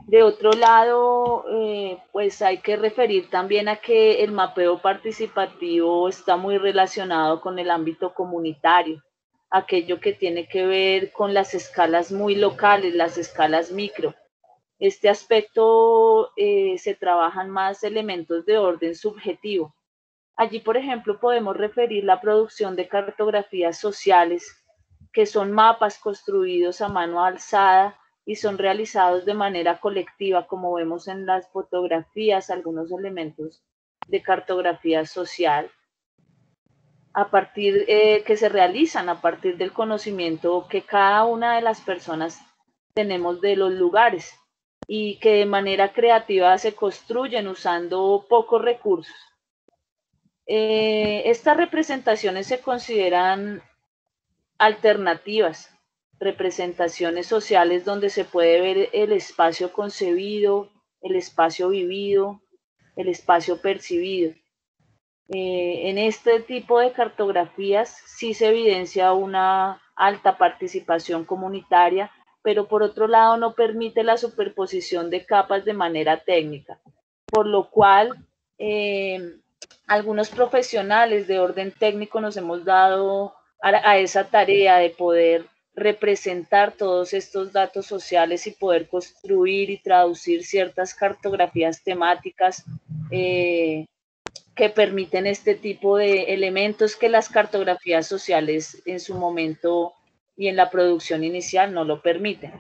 S3: De otro lado, pues hay que referir también a que el mapeo participativo está muy relacionado con el ámbito comunitario, aquello que tiene que ver con las escalas muy locales, las escalas micro. Este aspecto se trabajan más elementos de orden subjetivo. Allí, por ejemplo, podemos referir la producción de cartografías sociales, que son mapas construidos a mano alzada y son realizados de manera colectiva, como vemos en las fotografías, algunos elementos de cartografía social, a partir que se realizan a partir del conocimiento que cada una de las personas tenemos de los lugares y que de manera creativa se construyen usando pocos recursos. Estas representaciones se consideran alternativas, representaciones sociales donde se puede ver el espacio concebido, el espacio vivido, el espacio percibido. En este tipo de cartografías sí se evidencia una alta participación comunitaria, pero por otro lado no permite la superposición de capas de manera técnica, por lo cual algunos profesionales de orden técnico nos hemos dado a esa tarea de poder representar todos estos datos sociales y poder construir y traducir ciertas cartografías temáticas que permiten este tipo de elementos que las cartografías sociales en su momento y en la producción inicial no lo permiten.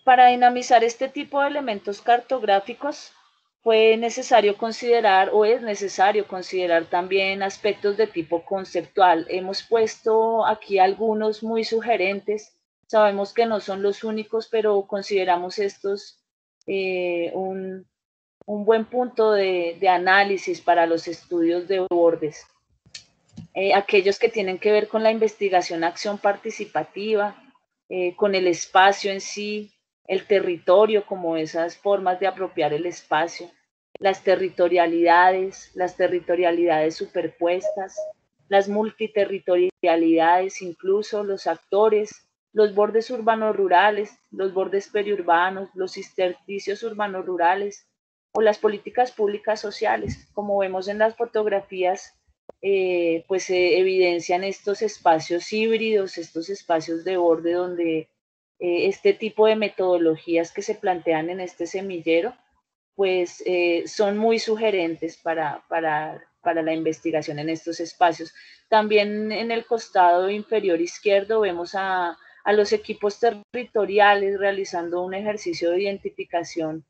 S3: Para dinamizar este tipo de elementos cartográficos fue necesario considerar o es necesario considerar también aspectos de tipo conceptual. Hemos puesto aquí algunos muy sugerentes, sabemos que no son los únicos, pero consideramos estos un buen punto de análisis para los estudios de bordes. Aquellos que tienen que ver con la investigación-acción participativa, con el espacio en sí, el territorio como esas formas de apropiar el espacio, las territorialidades superpuestas, las multiterritorialidades, incluso los actores, los bordes urbanos-rurales, los bordes periurbanos, los intersticios urbanos-rurales, o las políticas públicas sociales. Como vemos en las fotografías, pues se evidencian estos espacios híbridos, estos espacios de borde donde este tipo de metodologías que se plantean en este semillero, pues son muy sugerentes para la investigación en estos espacios. También en el costado inferior izquierdo vemos a los equipos territoriales realizando un ejercicio de identificación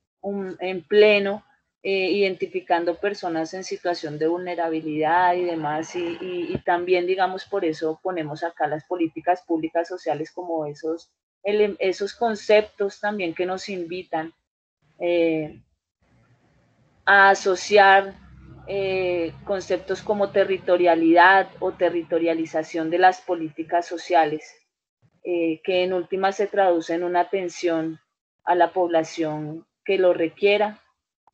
S3: en pleno, identificando personas en situación de vulnerabilidad y demás, y también, digamos, por eso ponemos acá las políticas públicas sociales como esos conceptos también que nos invitan a asociar conceptos como territorialidad o territorialización de las políticas sociales, que en última se traduce en una atención a la población que lo requiera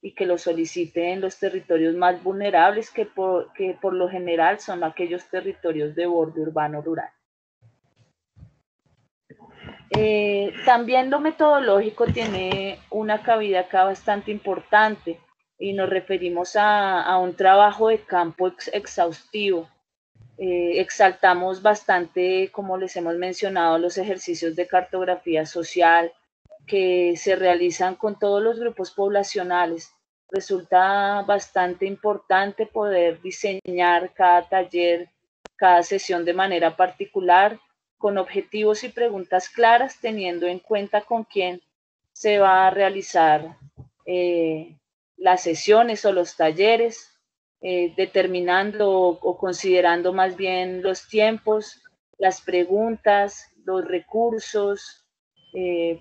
S3: y que lo solicite en los territorios más vulnerables, que por lo general son aquellos territorios de borde urbano-rural. También lo metodológico tiene una cabida acá bastante importante y nos referimos a un trabajo de campo exhaustivo. Exaltamos bastante, como les hemos mencionado, los ejercicios de cartografía social que se realizan con todos los grupos poblacionales. Resulta bastante importante poder diseñar cada taller, cada sesión de manera particular, con objetivos y preguntas claras, teniendo en cuenta con quién se va a realizar las sesiones o los talleres, determinando o considerando más bien los tiempos, las preguntas, los recursos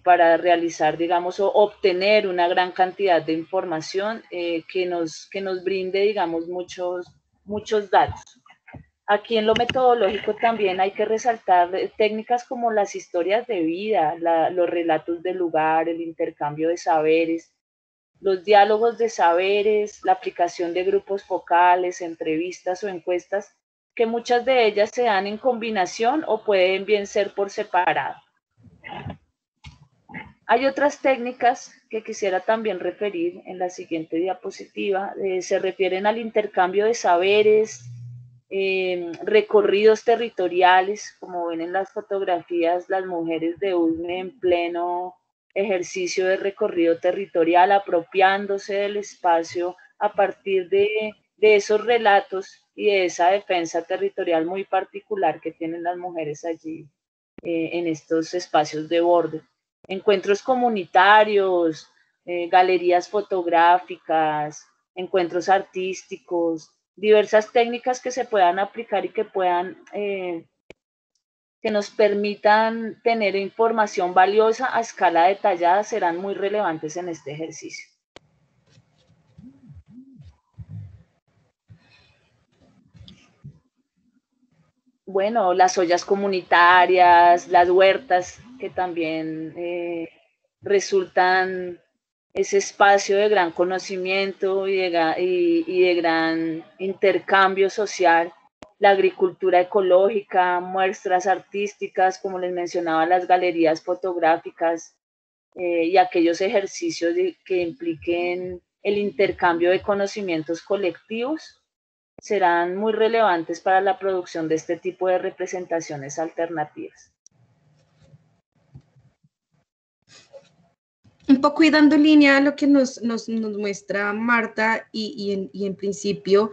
S3: para realizar, digamos, o obtener una gran cantidad de información que nos brinde, digamos, muchos datos. Aquí en lo metodológico también hay que resaltar técnicas como las historias de vida, los relatos del lugar, el intercambio de saberes, los diálogos de saberes, la aplicación de grupos focales, entrevistas o encuestas, que muchas de ellas se dan en combinación o pueden bien ser por separado. Hay otras técnicas que quisiera también referir en la siguiente diapositiva. Se refieren al intercambio de saberes, recorridos territoriales, como ven en las fotografías, las mujeres de USME en pleno ejercicio de recorrido territorial, apropiándose del espacio a partir de esos relatos y de esa defensa territorial muy particular que tienen las mujeres allí en estos espacios de borde. Encuentros comunitarios, galerías fotográficas, encuentros artísticos, diversas técnicas que se puedan aplicar y que puedan, que nos permitan tener información valiosa a escala detallada serán muy relevantes en este ejercicio. bueno, las ollas comunitarias, las huertas, que también resultan ese espacio de gran conocimiento y de gran intercambio social, la agricultura ecológica, muestras artísticas, como les mencionaba, las galerías fotográficas y aquellos ejercicios que impliquen el intercambio de conocimientos colectivos, serán muy relevantes para la producción de este tipo de representaciones alternativas.
S4: Un poco y dando línea a lo que nos muestra Marta y en principio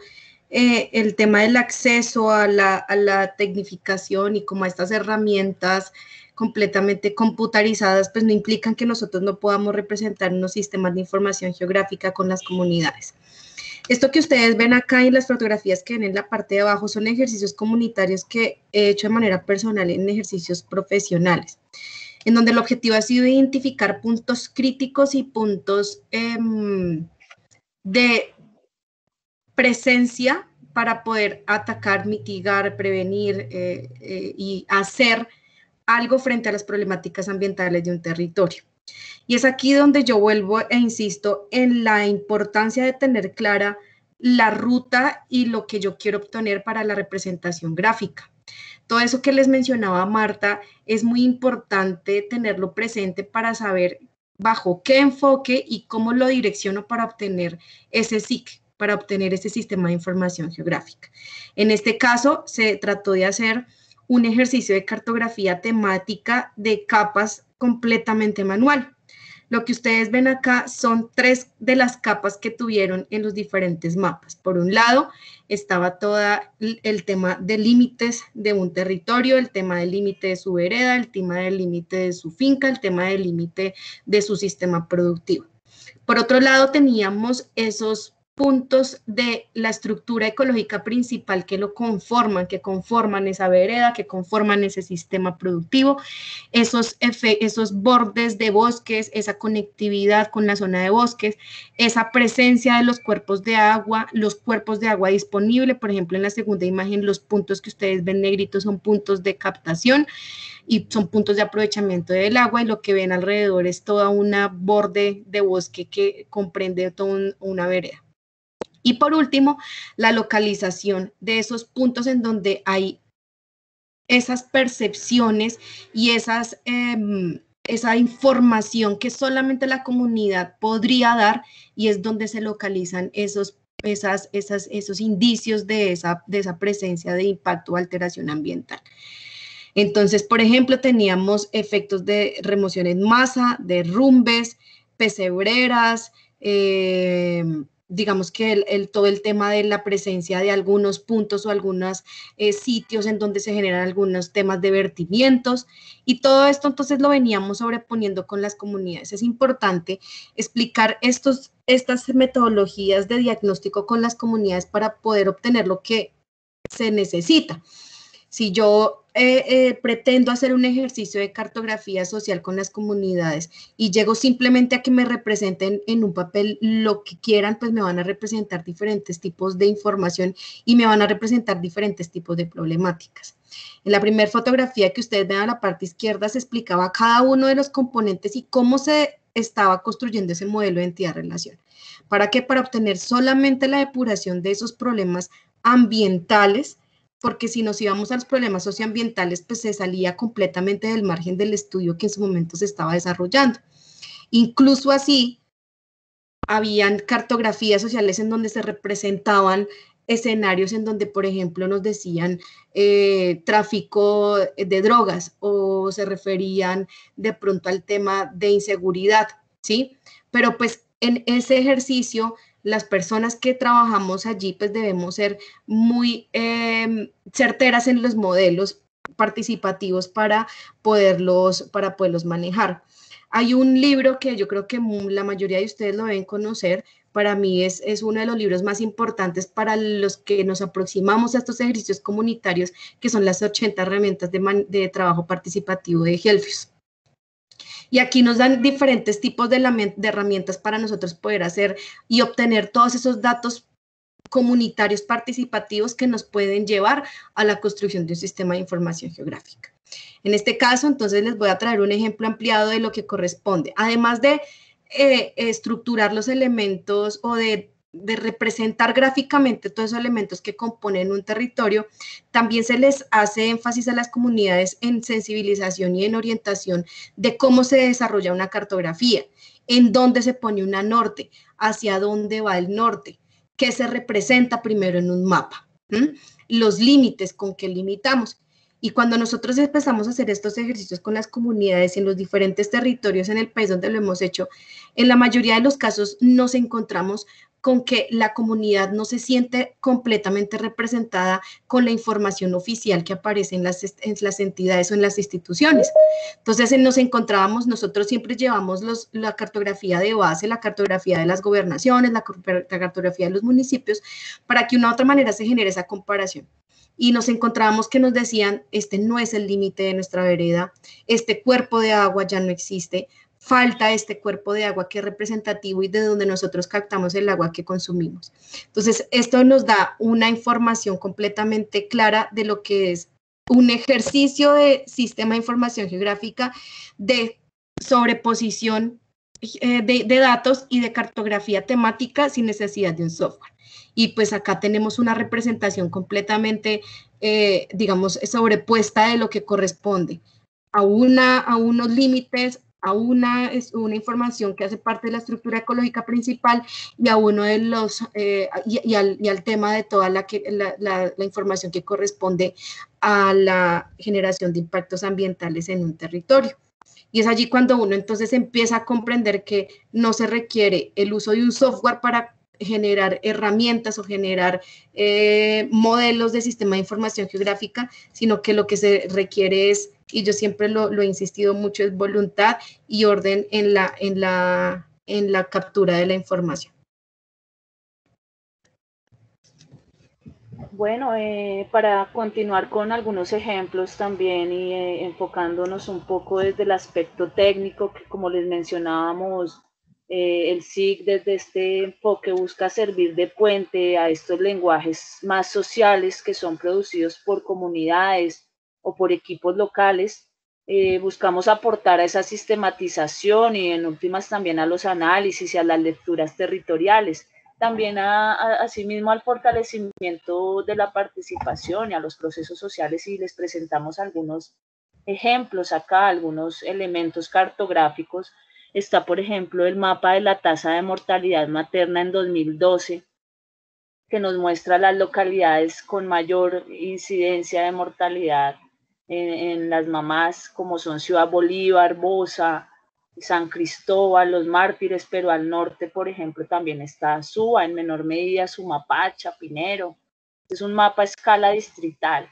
S4: el tema del acceso a la tecnificación y como a estas herramientas completamente computarizadas, pues no implican que nosotros no podamos representar unos sistemas de información geográfica con las comunidades. Esto que ustedes ven acá en las fotografías que ven en la parte de abajo son ejercicios comunitarios que he hecho de manera personal en ejercicios profesionales, en donde el objetivo ha sido identificar puntos críticos y puntos de presencia para poder atacar, mitigar, prevenir y hacer algo frente a las problemáticas ambientales de un territorio. Y es aquí donde yo vuelvo e insisto en la importancia de tener clara la ruta y lo que yo quiero obtener para la representación gráfica. Todo eso que les mencionaba Marta es muy importante tenerlo presente para saber bajo qué enfoque y cómo lo direcciono para obtener ese SIG, para obtener ese sistema de información geográfica. En este caso, se trató de hacer un ejercicio de cartografía temática de capas completamente manual. Lo que ustedes ven acá son 3 de las capas que tuvieron en los diferentes mapas. Por un lado, estaba todo el tema de límites de un territorio, el tema del límite de su vereda, el tema del límite de su finca, el tema del límite de su sistema productivo. Por otro lado, teníamos esos puntos de la estructura ecológica principal que lo conforman, que conforman esa vereda, que conforman ese sistema productivo, esos bordes de bosques, esa conectividad con la zona de bosques, esa presencia de los cuerpos de agua disponible, por ejemplo, en la segunda imagen, los puntos que ustedes ven negritos son puntos de captación y son puntos de aprovechamiento del agua, y lo que ven alrededor es toda una borde de bosque que comprende toda una vereda. Y por último, la localización de esos puntos en donde hay esas percepciones y esa información que solamente la comunidad podría dar, y es donde se localizan esos indicios de esa presencia de impacto o alteración ambiental. Entonces, por ejemplo, teníamos efectos de remoción en masa, derrumbes, pesebreras, digamos que todo el tema de la presencia de algunos puntos o algunos sitios en donde se generan algunos temas de vertimientos, y todo esto entonces lo veníamos sobreponiendo con las comunidades. Es importante explicar estas metodologías de diagnóstico con las comunidades para poder obtener lo que se necesita. Si yo pretendo hacer un ejercicio de cartografía social con las comunidades y llego simplemente a que me representen en un papel lo que quieran, pues me van a representar diferentes tipos de información y me van a representar diferentes tipos de problemáticas. En la primera fotografía que ustedes ven a la parte izquierda se explicaba cada uno de los componentes y cómo se estaba construyendo ese modelo de entidad-relación. ¿Para qué? Para obtener solamente la depuración de esos problemas ambientales, porque si nos íbamos a los problemas socioambientales, pues se salía completamente del margen del estudio que en su momento se estaba desarrollando. Incluso así, habían cartografías sociales en donde se representaban escenarios en donde, por ejemplo, nos decían tráfico de drogas, o se referían de pronto al tema de inseguridad, ¿sí? Pero pues en ese ejercicio, las personas que trabajamos allí, pues debemos ser muy certeras en los modelos participativos para poderlos manejar. Hay un libro que yo creo que la mayoría de ustedes lo deben conocer. Para mí es uno de los libros más importantes para los que nos aproximamos a estos ejercicios comunitarios, que son las 80 herramientas de trabajo participativo de Helfius. Y aquí nos dan diferentes tipos de herramientas para nosotros poder hacer y obtener todos esos datos comunitarios participativos que nos pueden llevar a la construcción de un sistema de información geográfica. En este caso, entonces, les voy a traer un ejemplo ampliado de lo que corresponde. Además de estructurar los elementos o de representar gráficamente todos esos elementos que componen un territorio, también se les hace énfasis a las comunidades en sensibilización y en orientación de cómo se desarrolla una cartografía, en dónde se pone una norte, hacia dónde va el norte, qué se representa primero en un mapa, los límites, con qué limitamos. Y cuando nosotros empezamos a hacer estos ejercicios con las comunidades en los diferentes territorios en el país donde lo hemos hecho, en la mayoría de los casos nos encontramos con que la comunidad no se siente completamente representada con la información oficial que aparece en las entidades o en las instituciones. Entonces nos encontrábamos, nosotros siempre llevamos la cartografía de base, la cartografía de las gobernaciones, la cartografía de los municipios, para que de una u otra manera se genere esa comparación. Y nos encontrábamos que nos decían, este no es el límite de nuestra vereda, este cuerpo de agua ya no existe, falta este cuerpo de agua que es representativo y de donde nosotros captamos el agua que consumimos. Entonces, esto nos da una información completamente clara de lo que es un ejercicio de sistema de información geográfica, de sobreposición de datos y de cartografía temática sin necesidad de un software. Y pues acá tenemos una representación completamente, digamos, sobrepuesta de lo que corresponde a unos límites, a una información que hace parte de la estructura ecológica principal y a uno de los, y al tema de toda la información que corresponde a la generación de impactos ambientales en un territorio. Y es allí cuando uno entonces empieza a comprender que no se requiere el uso de un software para generar herramientas o generar modelos de sistema de información geográfica, sino que lo que se requiere es, y yo siempre lo he insistido mucho, es voluntad y orden en la captura de la información.
S3: Bueno, para continuar con algunos ejemplos también y enfocándonos un poco desde el aspecto técnico, que como les mencionábamos, el SIG desde este enfoque busca servir de puente a estos lenguajes más sociales que son producidos por comunidades o por equipos locales. Buscamos aportar a esa sistematización y en últimas también a los análisis y a las lecturas territoriales. También asimismo al fortalecimiento de la participación y a los procesos sociales, y les presentamos algunos ejemplos acá, algunos elementos cartográficos. Está, por ejemplo, el mapa de la tasa de mortalidad materna en 2012, que nos muestra las localidades con mayor incidencia de mortalidad en las mamás, como son Ciudad Bolívar, Bosa, San Cristóbal, Los Mártires, pero al norte, por ejemplo, también está Suba, en menor medida Sumapacha, Pinero. Es un mapa a escala distrital.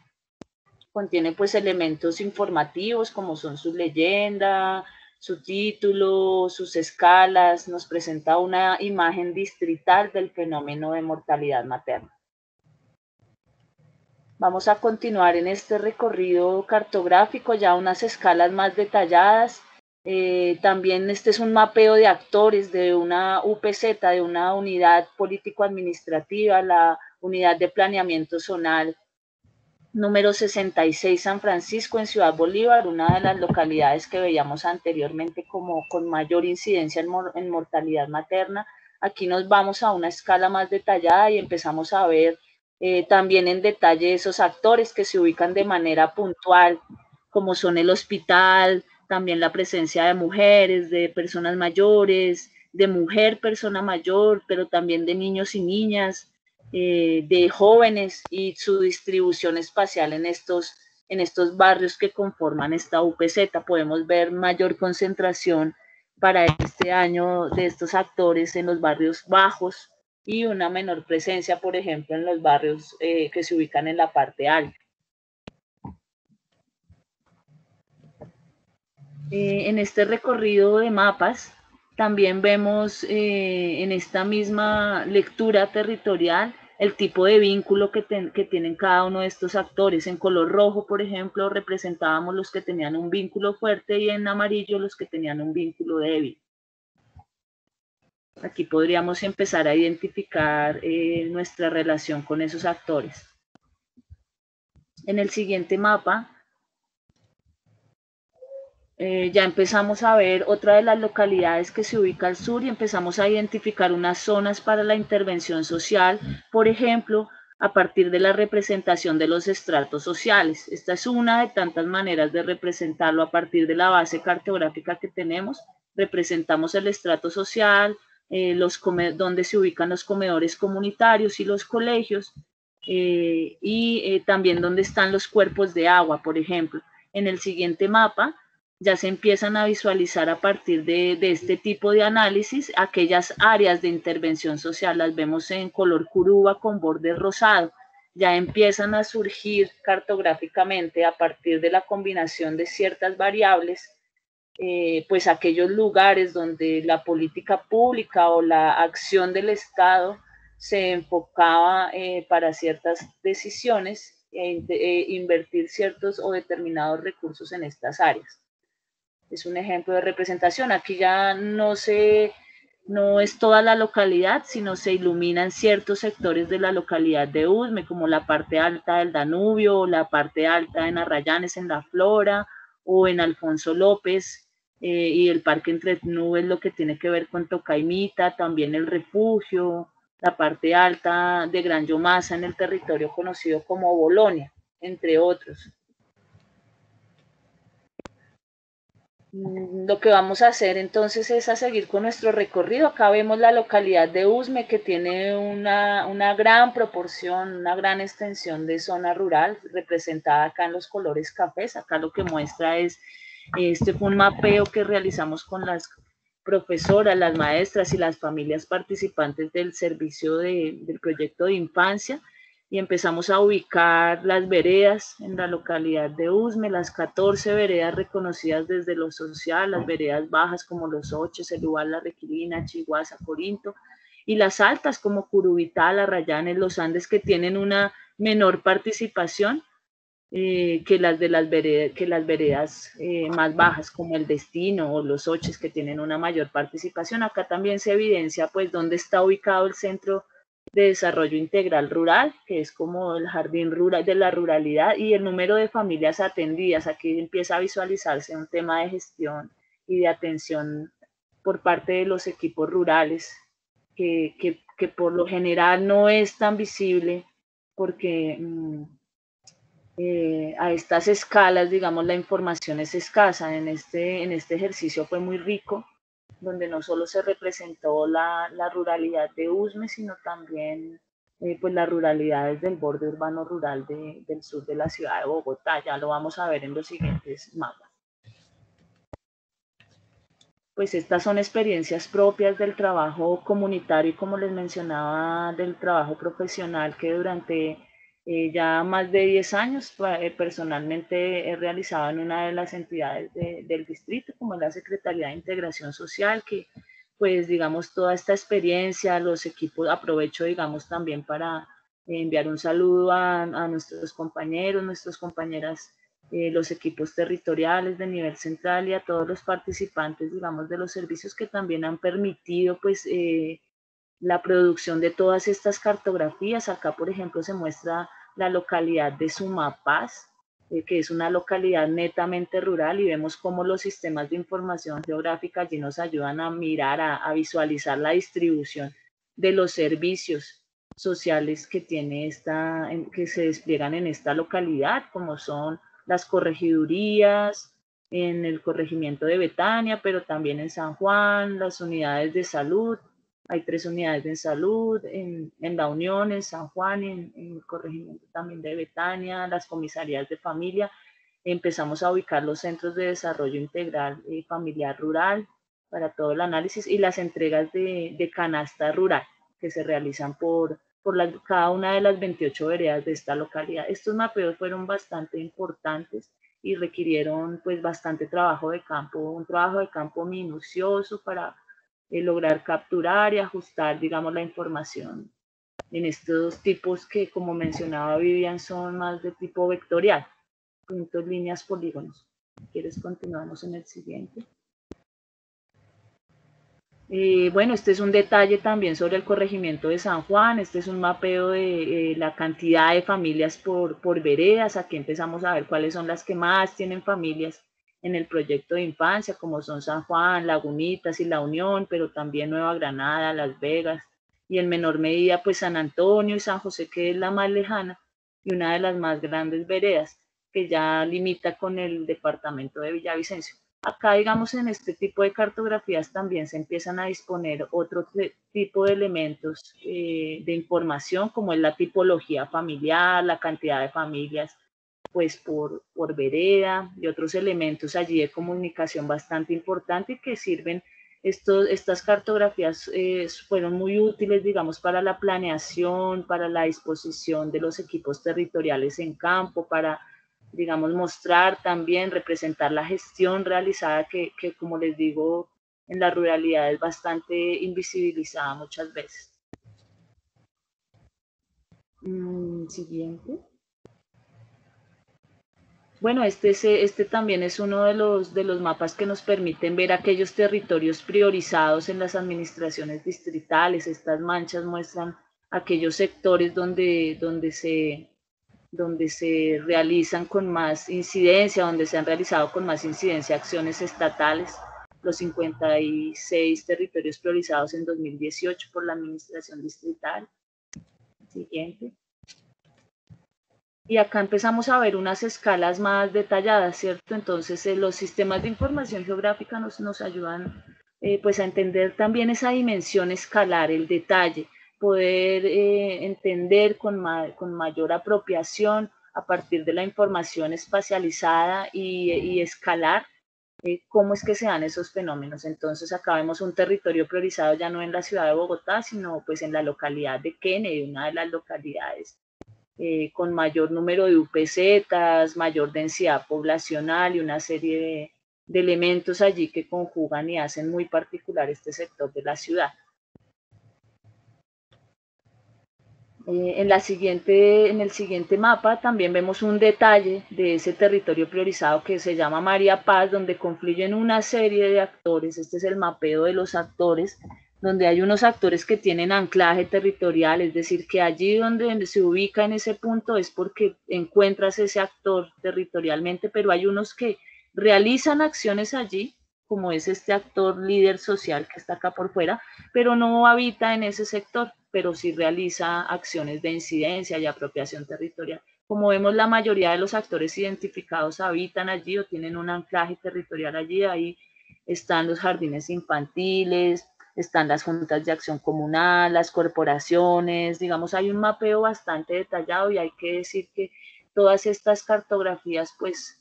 S3: Contiene pues elementos informativos como son su leyenda, su título, sus escalas. Nos presenta una imagen distrital del fenómeno de mortalidad materna. Vamos a continuar en este recorrido cartográfico, ya unas escalas más detalladas. También este es un mapeo de actores de una UPZ, de una unidad político-administrativa, la unidad de planeamiento zonal número 66 San Francisco en Ciudad Bolívar, una de las localidades que veíamos anteriormente como con mayor incidencia en mortalidad materna. Aquí nos vamos a una escala más detallada y empezamos a ver también en detalle esos actores que se ubican de manera puntual, como son el hospital, también la presencia de mujeres, de personas mayores, de mujer, persona mayor, pero también de niños y niñas, de jóvenes y su distribución espacial en estos barrios que conforman esta UPZ. Podemos ver mayor concentración para este año de estos actores en los barrios bajos y una menor presencia, por ejemplo, en los barrios que se ubican en la parte alta. En este recorrido de mapas también vemos en esta misma lectura territorial el tipo de vínculo que tienen cada uno de estos actores. En color rojo, por ejemplo, representábamos los que tenían un vínculo fuerte y en amarillo los que tenían un vínculo débil. Aquí podríamos empezar a identificar nuestra relación con esos actores. En el siguiente mapa ya empezamos a ver otra de las localidades que se ubica al sur y empezamos a identificar unas zonas para la intervención social, por ejemplo, a partir de la representación de los estratos sociales. Esta es una de tantas maneras de representarlo a partir de la base cartográfica que tenemos. Representamos el estrato social, donde se ubican los comedores comunitarios y los colegios, también donde están los cuerpos de agua, por ejemplo. En el siguiente mapa ya se empiezan a visualizar a partir de este tipo de análisis aquellas áreas de intervención social, las vemos en color curuba con borde rosado, ya empiezan a surgir cartográficamente a partir de la combinación de ciertas variables, pues aquellos lugares donde la política pública o la acción del Estado se enfocaba para ciertas decisiones invertir ciertos o determinados recursos en estas áreas. Es un ejemplo de representación. Aquí ya no es toda la localidad, sino se iluminan ciertos sectores de la localidad de Usme, como la parte alta del Danubio, o la parte alta en Arrayanes, en La Flora, o en Alfonso López, y el Parque Entre Nubes, lo que tiene que ver con Tocaimita, también el Refugio, la parte alta de Gran Yomasa en el territorio conocido como Bolonia, entre otros. Lo que vamos a hacer entonces es a seguir con nuestro recorrido. Acá vemos la localidad de Usme, que tiene una gran proporción, una gran extensión de zona rural, representada acá en los colores cafés. Acá lo que muestra es, este fue un mapeo que realizamos con las profesoras, las maestras y las familias participantes del servicio del proyecto de infancia, y empezamos a ubicar las veredas en la localidad de Usme, las 14 veredas reconocidas desde lo social, las veredas bajas como Los Oches, El Ubal, La Requilina, Chiguasa, Corinto, y las altas como Curubital, Arrayanes, Los Andes, que tienen una menor participación que las veredas más bajas como El Destino o Los Oches, que tienen una mayor participación. Acá también se evidencia pues dónde está ubicado el Centro de Desarrollo Integral Rural, que es como el jardín rural de la ruralidad, y el número de familias atendidas. Aquí empieza a visualizarse un tema de gestión y de atención por parte de los equipos rurales, que por lo general no es tan visible porque a estas escalas, digamos, la información es escasa. En este ejercicio fue muy rico, donde no solo se representó la ruralidad de Usme, sino también pues las ruralidades del borde urbano rural del sur de la ciudad de Bogotá. Ya lo vamos a ver en los siguientes mapas. Pues estas son experiencias propias del trabajo comunitario y, como les mencionaba, del trabajo profesional que durante ya más de 10 años personalmente he realizado en una de las entidades del distrito, como es la Secretaría de Integración Social, que pues digamos toda esta experiencia, los equipos, aprovecho digamos también para enviar un saludo a nuestros compañeros, nuestras compañeras, los equipos territoriales de nivel central y a todos los participantes, digamos, de los servicios que también han permitido pues la producción de todas estas cartografías. Acá, por ejemplo, se muestra la localidad de Sumapaz, que es una localidad netamente rural, y vemos cómo los sistemas de información geográfica allí nos ayudan a mirar, a visualizar la distribución de los servicios sociales que que se despliegan en esta localidad, como son las corregidurías, en el corregimiento de Betania, pero también en San Juan, las unidades de salud. Hay 3 unidades de salud en La Unión, en San Juan, en el corregimiento también de Betania, las comisarías de familia. Empezamos a ubicar los centros de desarrollo integral familiar rural para todo el análisis, y las entregas de canasta rural que se realizan por cada una de las 28 veredas de esta localidad. Estos mapeos fueron bastante importantes y requirieron pues bastante trabajo de campo, un trabajo de campo minucioso para lograr capturar y ajustar, digamos, la información en estos tipos que, como mencionaba Vivian, son más de tipo vectorial, puntos, líneas, polígonos. ¿Quieres continuamos en el siguiente? Bueno, este es un detalle también sobre el corregimiento de San Juan. Este es un mapeo de la cantidad de familias por veredas. Aquí empezamos a ver cuáles son las que más tienen familias en el proyecto de infancia, como son San Juan, Lagunitas y La Unión, pero también Nueva Granada, Las Vegas, y en menor medida pues San Antonio y San José, que es la más lejana y una de las más grandes veredas, que ya limita con el departamento de Villavicencio. Acá, digamos, en este tipo de cartografías también se empiezan a disponer otro tipo de elementos de información, como es la tipología familiar, la cantidad de familias pues por vereda y otros elementos allí de comunicación bastante importante y que sirven. Estas cartografías fueron muy útiles, digamos, para la planeación, para la disposición de los equipos territoriales en campo, para, digamos, mostrar también, representar la gestión realizada que, como les digo, en la ruralidad es bastante invisibilizada muchas veces. Siguiente. Bueno, este también es uno de los mapas que nos permiten ver aquellos territorios priorizados en las administraciones distritales. Estas manchas muestran aquellos sectores donde se realizan con más incidencia, donde se han realizado con más incidencia acciones estatales. Los 56 territorios priorizados en 2018 por la administración distrital. Siguiente. Y acá empezamos a ver unas escalas más detalladas, ¿cierto? Entonces, los sistemas de información geográfica nos ayudan pues a entender también esa dimensión escalar, el detalle, poder entender con mayor apropiación a partir de la información espacializada y escalar cómo es que se dan esos fenómenos. Entonces, acá vemos un territorio priorizado ya no en la ciudad de Bogotá, sino pues en la localidad de Kennedy, una de las localidades con mayor número de UPZs, mayor densidad poblacional y una serie de elementos allí que conjugan y hacen muy particular este sector de la ciudad. En el siguiente mapa también vemos un detalle de ese territorio priorizado que se llama María Paz, donde confluyen una serie de actores. Este es el mapeo de los actores, donde hay unos actores que tienen anclaje territorial, es decir, que allí donde se ubica en ese punto es porque encuentras ese actor territorialmente, pero hay unos que realizan acciones allí, como es este actor líder social que está acá por fuera, pero no habita en ese sector, pero sí realiza acciones de incidencia y apropiación territorial. Como vemos, la mayoría de los actores identificados habitan allí o tienen un anclaje territorial allí. Ahí están los jardines infantiles, están las juntas de acción comunal, las corporaciones, digamos, hay un mapeo bastante detallado y hay que decir que todas estas cartografías pues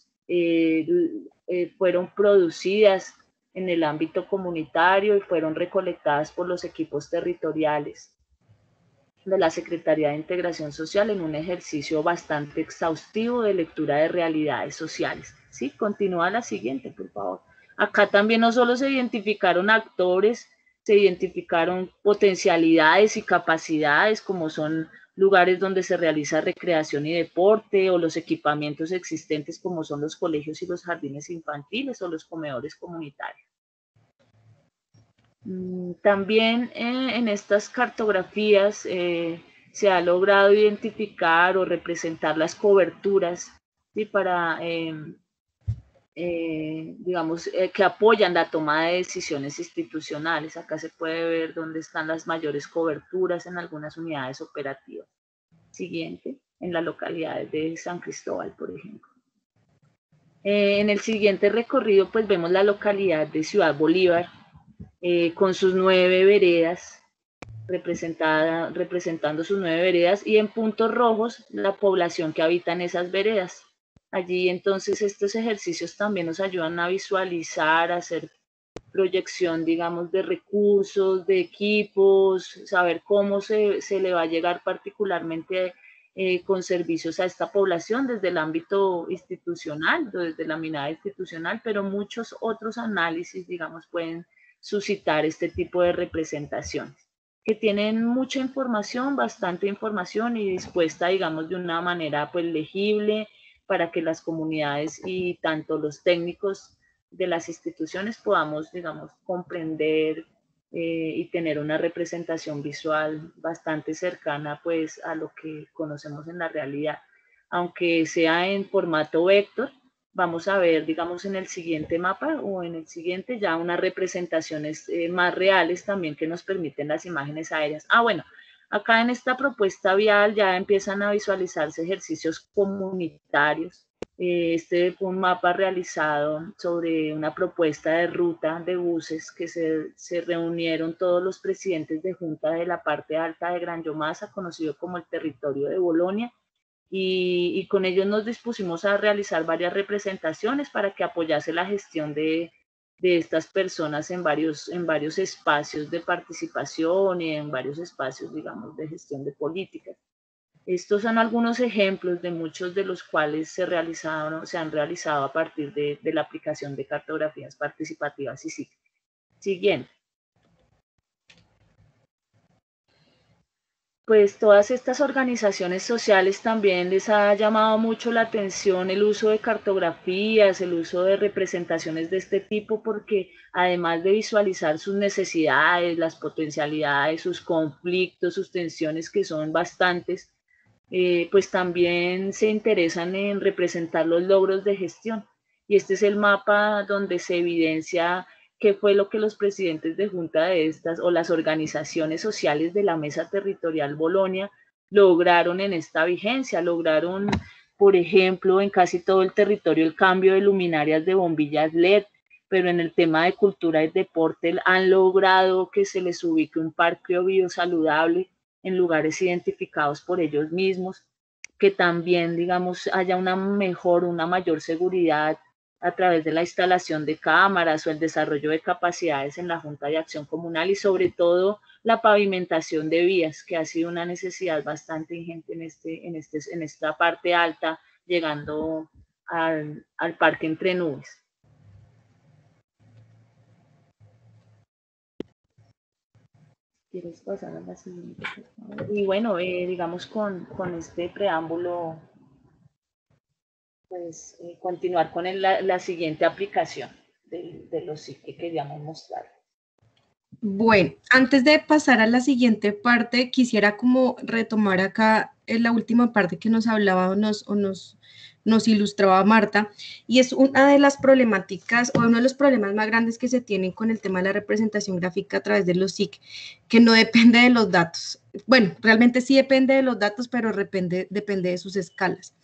S3: fueron producidas en el ámbito comunitario y fueron recolectadas por los equipos territoriales de la Secretaría de Integración Social en un ejercicio bastante exhaustivo de lectura de realidades sociales. ¿Sí? Continúa la siguiente, por favor. Acá también no solo se identificaron actores, se identificaron potencialidades y capacidades, como son lugares donde se realiza recreación y deporte, o los equipamientos existentes, como son los colegios y los jardines infantiles o los comedores comunitarios. También en estas cartografías se ha logrado identificar o representar las coberturas, ¿sí? Para, digamos, que apoyan la toma de decisiones institucionales. Acá se puede ver dónde están las mayores coberturas en algunas unidades operativas. Siguiente, en las localidades de San Cristóbal, por ejemplo. En el siguiente recorrido, pues vemos la localidad de Ciudad Bolívar, con sus 9 veredas, representando sus 9 veredas, y en puntos rojos la población que habita en esas veredas. Allí entonces estos ejercicios también nos ayudan a visualizar, a hacer proyección, digamos, de recursos, de equipos, saber cómo se le va a llegar particularmente con servicios a esta población desde el ámbito institucional, desde la mirada institucional, pero muchos otros análisis, digamos, pueden suscitar este tipo de representaciones, que tienen mucha información, bastante información y dispuesta, digamos, de una manera pues legible para que las comunidades y tanto los técnicos de las instituciones podamos, digamos, comprender y tener una representación visual bastante cercana pues a lo que conocemos en la realidad. Aunque sea en formato vector, vamos a ver, digamos, en el siguiente mapa o en el siguiente ya unas representaciones más reales también que nos permiten las imágenes aéreas. Ah, bueno, acá en esta propuesta vial ya empiezan a visualizarse ejercicios comunitarios. Este fue un mapa realizado sobre una propuesta de ruta de buses que se reunieron todos los presidentes de junta de la parte alta de Gran Llomasa, conocido como el territorio de Bolonia, y con ellos nos dispusimos a realizar varias representaciones para que apoyase la gestión de estas personas en varios espacios de participación y en varios espacios, digamos, de gestión de políticas. Estos son algunos ejemplos de muchos de los cuales se han realizado a partir de la aplicación de cartografías participativas y SIC. Siguiente. Pues todas estas organizaciones sociales también les ha llamado mucho la atención el uso de cartografías, el uso de representaciones de este tipo, porque además de visualizar sus necesidades, las potencialidades, sus conflictos, sus tensiones, que son bastantes, pues también se interesan en representar los logros de gestión. Y este es el mapa donde se evidencia qué fue lo que los presidentes de junta de estas o las organizaciones sociales de la Mesa Territorial Bolonia lograron en esta vigencia. Lograron, por ejemplo, en casi todo el territorio el cambio de luminarias de bombillas LED, pero en el tema de cultura y deporte han logrado que se les ubique un parque biosaludable en lugares identificados por ellos mismos, que también, digamos, haya una mayor seguridad a través de la instalación de cámaras o el desarrollo de capacidades en la Junta de Acción Comunal y sobre todo la pavimentación de vías, que ha sido una necesidad bastante ingente en esta parte alta, llegando al parque Entre Nubes. ¿Quieres pasar a la siguiente? Y bueno, digamos con este preámbulo, pues continuar con la siguiente aplicación de los SIC que queríamos mostrar.
S4: Bueno, antes de pasar a la siguiente parte, quisiera como retomar acá en la última parte que nos hablaba nos ilustraba Marta, y es una de las problemáticas o uno de los problemas más grandes que se tienen con el tema de la representación gráfica a través de los SIC, que no depende de los datos. Bueno, realmente sí depende de los datos, pero depende de sus escalas.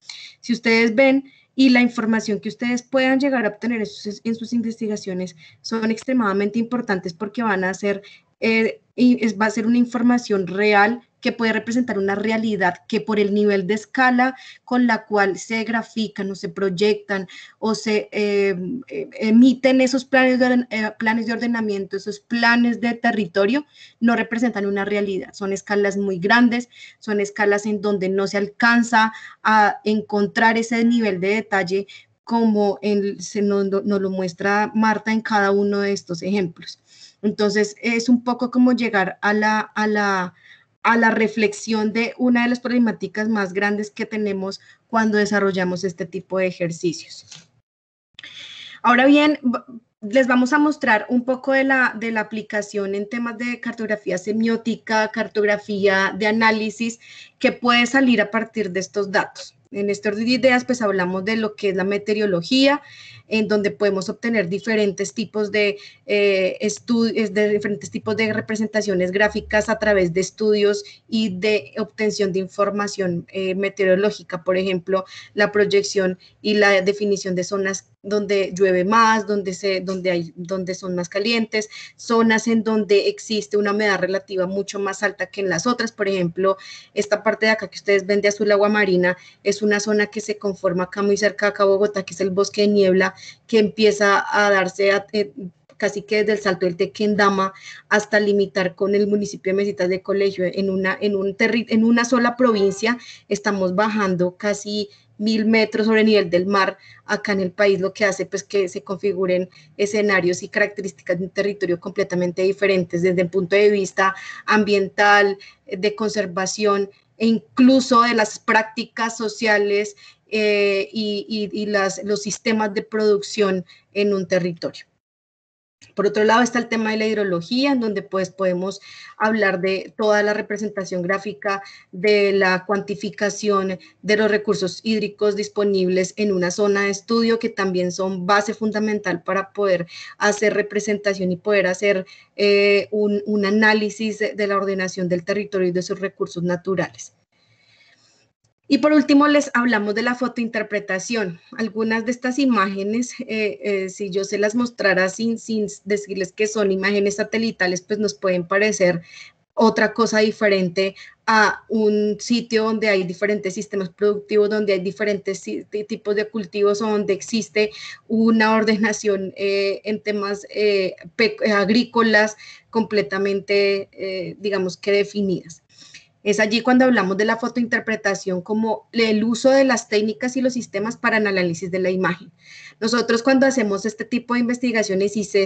S4: Si ustedes ven, y la información que ustedes puedan llegar a obtener en sus investigaciones son extremadamente importantes porque van a ser, va a ser una información real que puede representar una realidad que por el nivel de escala con la cual se grafican o se proyectan o se emiten esos planes de ordenamiento, esos planes de territorio, no representan una realidad. Son escalas muy grandes, son escalas en donde no se alcanza a encontrar ese nivel de detalle como nos lo muestra Marta en cada uno de estos ejemplos. Entonces, es un poco como llegar a la reflexión de una de las problemáticas más grandes que tenemos cuando desarrollamos este tipo de ejercicios. Ahora bien, les vamos a mostrar un poco de la aplicación en temas de cartografía semiótica, cartografía de análisis, que puede salir a partir de estos datos. En este orden de ideas, pues hablamos de lo que es la meteorología, en donde podemos obtener diferentes tipos de diferentes tipos de representaciones gráficas a través de estudios y de obtención de información meteorológica, por ejemplo, la proyección y la definición de zonas donde llueve más, donde son más calientes, zonas en donde existe una humedad relativa mucho más alta que en las otras. Por ejemplo, esta parte de acá que ustedes ven de azul agua marina es una zona que se conforma acá muy cerca de acá Bogotá, que es el bosque de niebla, que empieza a darse casi que desde el Salto del Tequendama hasta limitar con el municipio de Mesitas de Colegio. En una sola provincia estamos bajando casi 1000 metros sobre el nivel del mar acá en el país, lo que hace pues que se configuren escenarios y características de un territorio completamente diferentes desde el punto de vista ambiental, de conservación e incluso de las prácticas sociales y los sistemas de producción en un territorio. Por otro lado está el tema de la hidrología, en donde pues podemos hablar de toda la representación gráfica, de la cuantificación de los recursos hídricos disponibles en una zona de estudio, que también son base fundamental para poder hacer representación y poder hacer un análisis de la ordenación del territorio y de sus recursos naturales. Y por último, les hablamos de la fotointerpretación. Algunas de estas imágenes, si yo se las mostrara sin decirles que son imágenes satelitales, pues nos pueden parecer otra cosa diferente a un sitio donde hay diferentes sistemas productivos, donde hay diferentes tipos de cultivos, o donde existe una ordenación en temas agrícolas completamente, digamos que definidas. Es allí cuando hablamos de la fotointerpretación como el uso de las técnicas y los sistemas para el análisis de la imagen. Nosotros cuando hacemos este tipo de investigaciones, y sé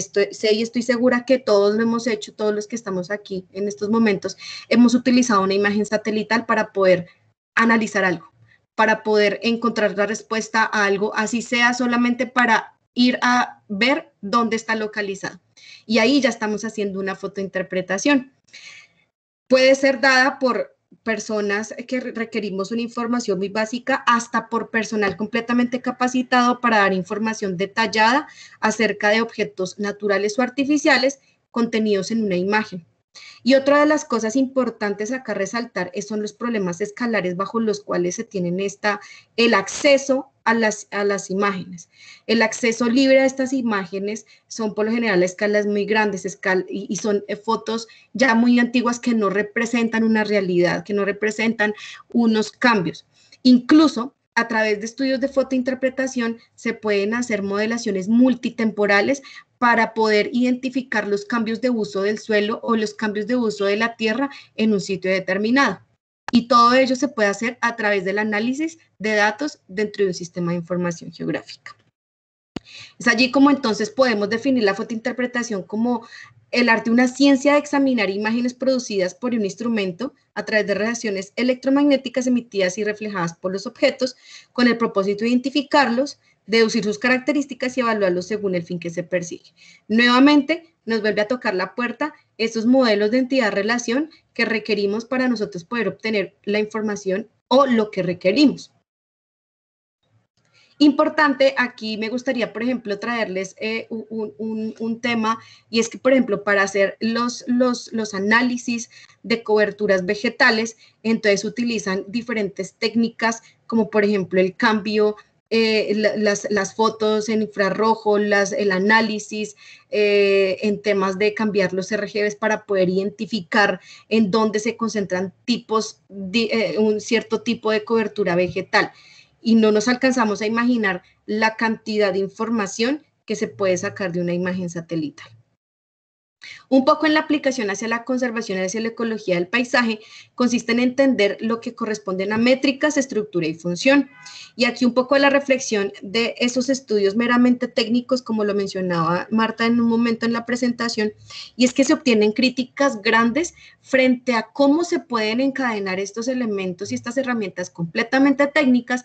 S4: y estoy segura que todos lo hemos hecho, todos los que estamos aquí en estos momentos, hemos utilizado una imagen satelital para poder analizar algo, para poder encontrar la respuesta a algo, así sea solamente para ir a ver dónde está localizado. Y ahí ya estamos haciendo una fotointerpretación. Puede ser dada por personas que requerimos una información muy básica, hasta por personal completamente capacitado para dar información detallada acerca de objetos naturales o artificiales contenidos en una imagen. Y otra de las cosas importantes acá a resaltar son los problemas escalares bajo los cuales se tienen el acceso a las imágenes. El acceso libre a estas imágenes son por lo general a escalas muy grandes y son fotos ya muy antiguas que no representan una realidad, que no representan unos cambios. Incluso a través de estudios de fotointerpretación se pueden hacer modelaciones multitemporales para poder identificar los cambios de uso del suelo o los cambios de uso de la tierra en un sitio determinado. Y todo ello se puede hacer a través del análisis de datos dentro de un sistema de información geográfica. Es allí como entonces podemos definir la fotointerpretación como el arte, una ciencia de examinar imágenes producidas por un instrumento a través de radiaciones electromagnéticas emitidas y reflejadas por los objetos, con el propósito de identificarlos, deducir sus características y evaluarlos según el fin que se persigue. Nuevamente, nos vuelve a tocar la puerta estos modelos de entidad-relación que requerimos para nosotros poder obtener la información o lo que requerimos. Importante, aquí me gustaría, por ejemplo, traerles un tema, y es que, por ejemplo, para hacer los análisis de coberturas vegetales, entonces utilizan diferentes técnicas, como por ejemplo el cambio, las fotos en infrarrojo, el análisis en temas de cambiar los RGBs para poder identificar en dónde se concentran un cierto tipo de cobertura vegetal. Y no nos alcanzamos a imaginar la cantidad de información que se puede sacar de una imagen satelital. Un poco en la aplicación hacia la conservación y hacia la ecología del paisaje consiste en entender lo que corresponden a métricas, estructura y función. Y aquí un poco la reflexión de esos estudios meramente técnicos, como lo mencionaba Marta en un momento en la presentación, y es que se obtienen críticas grandes frente a cómo se pueden encadenar estos elementos y estas herramientas completamente técnicas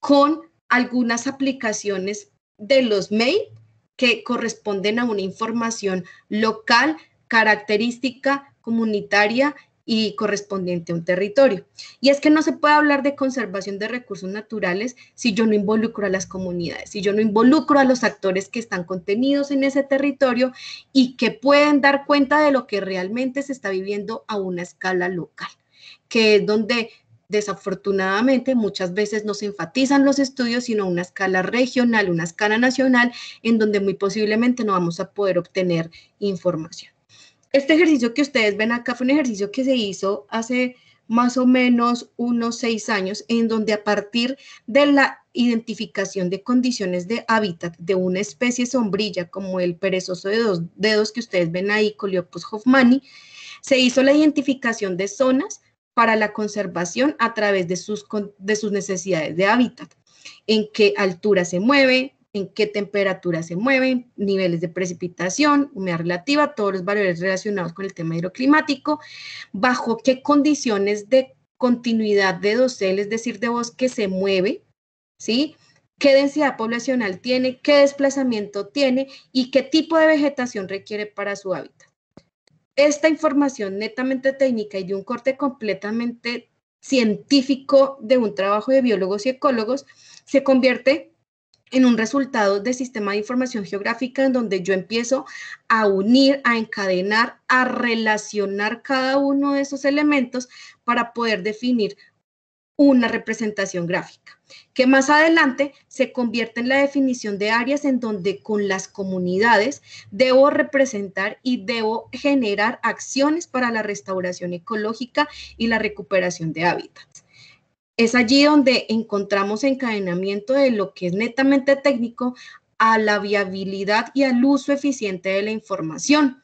S4: con algunas aplicaciones de los MEI que corresponden a una información local, característica, comunitaria y correspondiente a un territorio. Y es que no se puede hablar de conservación de recursos naturales si yo no involucro a las comunidades, si yo no involucro a los actores que están contenidos en ese territorio y que pueden dar cuenta de lo que realmente se está viviendo a una escala local, que es donde desafortunadamente muchas veces no se enfatizan los estudios, sino a una escala regional, una escala nacional, en donde muy posiblemente no vamos a poder obtener información. Este ejercicio que ustedes ven acá fue un ejercicio que se hizo hace más o menos unos 6 años, en donde a partir de la identificación de condiciones de hábitat de una especie sombrilla como el perezoso de 2 dedos que ustedes ven ahí, Coleopus hoffmanni, se hizo la identificación de zonas para la conservación a través de sus necesidades de hábitat, en qué altura se mueve, en qué temperatura se mueven, niveles de precipitación, humedad relativa, todos los valores relacionados con el tema hidroclimático, bajo qué condiciones de continuidad de dosel, es decir, de bosque se mueve, ¿sí? qué densidad poblacional tiene, qué desplazamiento tiene y qué tipo de vegetación requiere para su hábitat. Esta información netamente técnica y de un corte completamente científico de un trabajo de biólogos y ecólogos se convierte en un resultado de sistema de información geográfica en donde yo empiezo a unir, a encadenar, a relacionar cada uno de esos elementos para poder definir una representación gráfica, que más adelante se convierte en la definición de áreas en donde con las comunidades debo representar y debo generar acciones para la restauración ecológica y la recuperación de hábitats. Es allí donde encontramos encadenamiento de lo que es netamente técnico a la viabilidad y al uso eficiente de la información.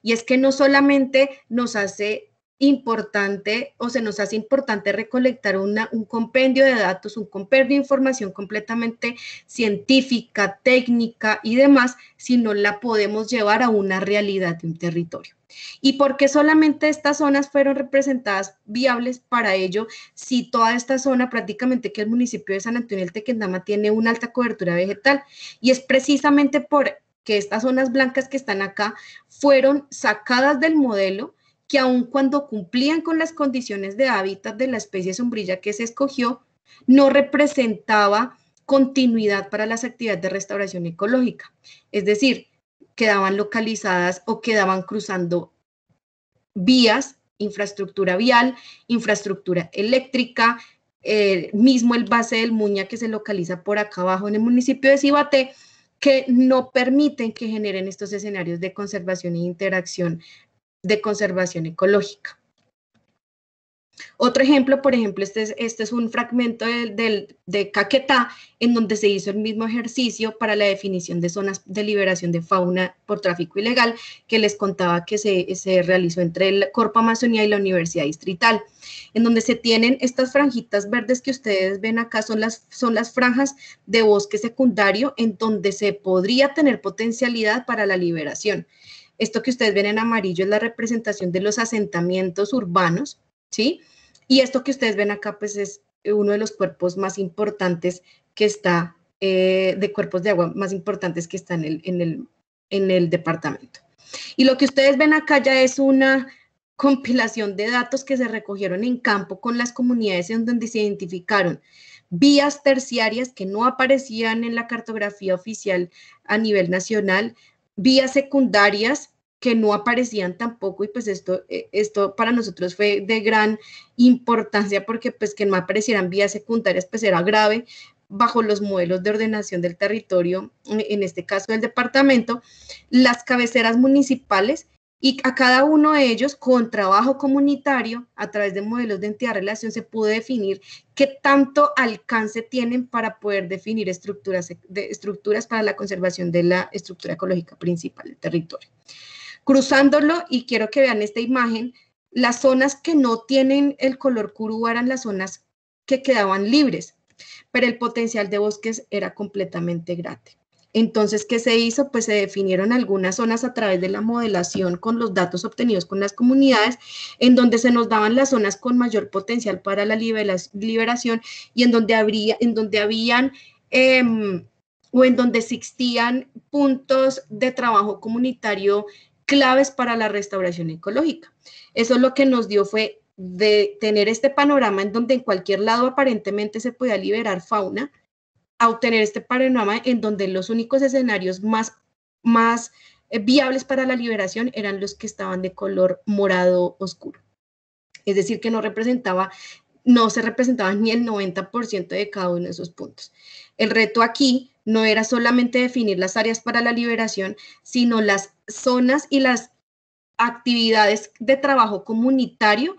S4: Y es que no solamente nos hace importante o se nos hace importante recolectar un compendio de datos, un compendio de información completamente científica, técnica y demás, sino la podemos llevar a una realidad de un territorio. ¿Y por qué solamente estas zonas fueron representadas viables para ello si toda esta zona prácticamente que el municipio de San Antonio del Tequendama tiene una alta cobertura vegetal? Y es precisamente por que estas zonas blancas que están acá fueron sacadas del modelo que aun cuando cumplían con las condiciones de hábitat de la especie sombrilla que se escogió, no representaba continuidad para las actividades de restauración ecológica. Es decir, quedaban localizadas o quedaban cruzando vías, infraestructura vial, infraestructura eléctrica, mismo el base del Muña que se localiza por acá abajo en el municipio de Cibaté, que no permiten que generen estos escenarios de conservación e interacción de conservación ecológica. Otro ejemplo, por ejemplo, este es un fragmento de Caquetá, en donde se hizo el mismo ejercicio para la definición de zonas de liberación de fauna por tráfico ilegal, que les contaba que se realizó entre el Corpo Amazonía y la Universidad Distrital, en donde se tienen estas franjitas verdes que ustedes ven acá, son las franjas de bosque secundario, en donde se podría tener potencialidad para la liberación. Esto que ustedes ven en amarillo es la representación de los asentamientos urbanos, ¿sí? Y esto que ustedes ven acá, pues es uno de los cuerpos más importantes que está, de cuerpos de agua más importantes que están en el departamento. Y lo que ustedes ven acá ya es una compilación de datos que se recogieron en campo con las comunidades en donde se identificaron vías terciarias que no aparecían en la cartografía oficial a nivel nacional, vías secundarias que no aparecían tampoco, y pues esto para nosotros fue de gran importancia porque pues que no aparecieran vías secundarias pues era grave bajo los modelos de ordenación del territorio, en este caso del departamento, las cabeceras municipales, y a cada uno de ellos con trabajo comunitario a través de modelos de entidad-relación se pudo definir qué tanto alcance tienen para poder definir estructuras para la conservación de la estructura ecológica principal del territorio. Cruzándolo, y quiero que vean esta imagen, las zonas que no tienen el color curú eran las zonas que quedaban libres, pero el potencial de bosques era completamente grande. Entonces, ¿qué se hizo? Pues se definieron algunas zonas a través de la modelación con los datos obtenidos con las comunidades, en donde se nos daban las zonas con mayor potencial para la liberación y en donde habían o en donde existían puntos de trabajo comunitario claves para la restauración ecológica. Eso lo que nos dio fue de tener este panorama en donde en cualquier lado aparentemente se podía liberar fauna, a obtener este panorama en donde los únicos escenarios más viables para la liberación eran los que estaban de color morado oscuro. Es decir, que no se representaba ni el 90% de cada uno de esos puntos. El reto aquí no era solamente definir las áreas para la liberación, sino las zonas y las actividades de trabajo comunitario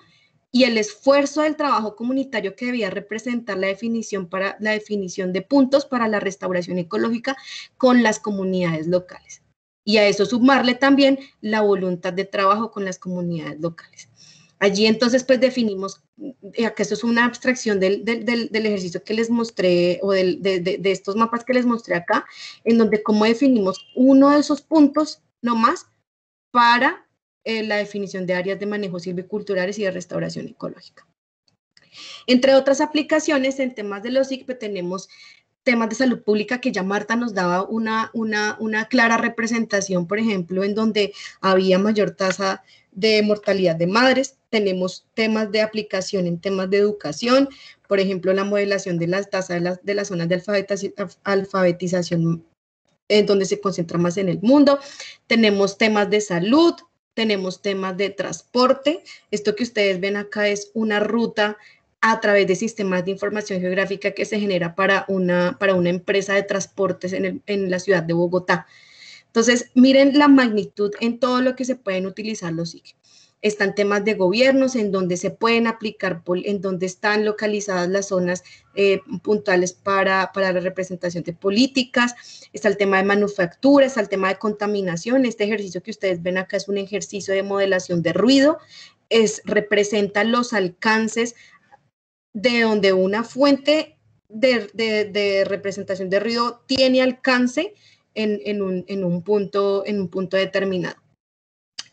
S4: y el esfuerzo del trabajo comunitario que debía representar la definición de puntos para la restauración ecológica con las comunidades locales. Y a eso sumarle también la voluntad de trabajo con las comunidades locales. Allí entonces pues definimos, que esto es una abstracción del ejercicio que les mostré, o de estos mapas que les mostré acá, en donde cómo definimos uno de esos puntos nomás para la definición de áreas de manejo silviculturales y de restauración ecológica. Entre otras aplicaciones en temas de los ICPE tenemos temas de salud pública que ya Marta nos daba una clara representación, por ejemplo, en donde había mayor tasa de mortalidad de madres. Tenemos temas de aplicación en temas de educación, por ejemplo, la modelación de las tasas de las zonas de alfabetización en donde se concentra más en el mundo. Tenemos temas de salud, tenemos temas de transporte. Esto que ustedes ven acá es una ruta a través de sistemas de información geográfica que se genera para una empresa de transportes en la ciudad de Bogotá. Entonces, miren la magnitud en todo lo que se pueden utilizar los SIG. Están temas de gobiernos en donde se pueden aplicar, en donde están localizadas las zonas puntuales para la representación de políticas. Está el tema de manufactura, está el tema de contaminación. Este ejercicio que ustedes ven acá es un ejercicio de modelación de ruido. Representa los alcances de donde una fuente de representación de ruido tiene alcance en un punto determinado.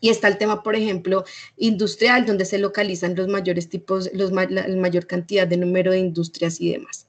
S4: Y está el tema, por ejemplo, industrial, donde se localizan los mayores tipos, la mayor cantidad de número de industrias y demás.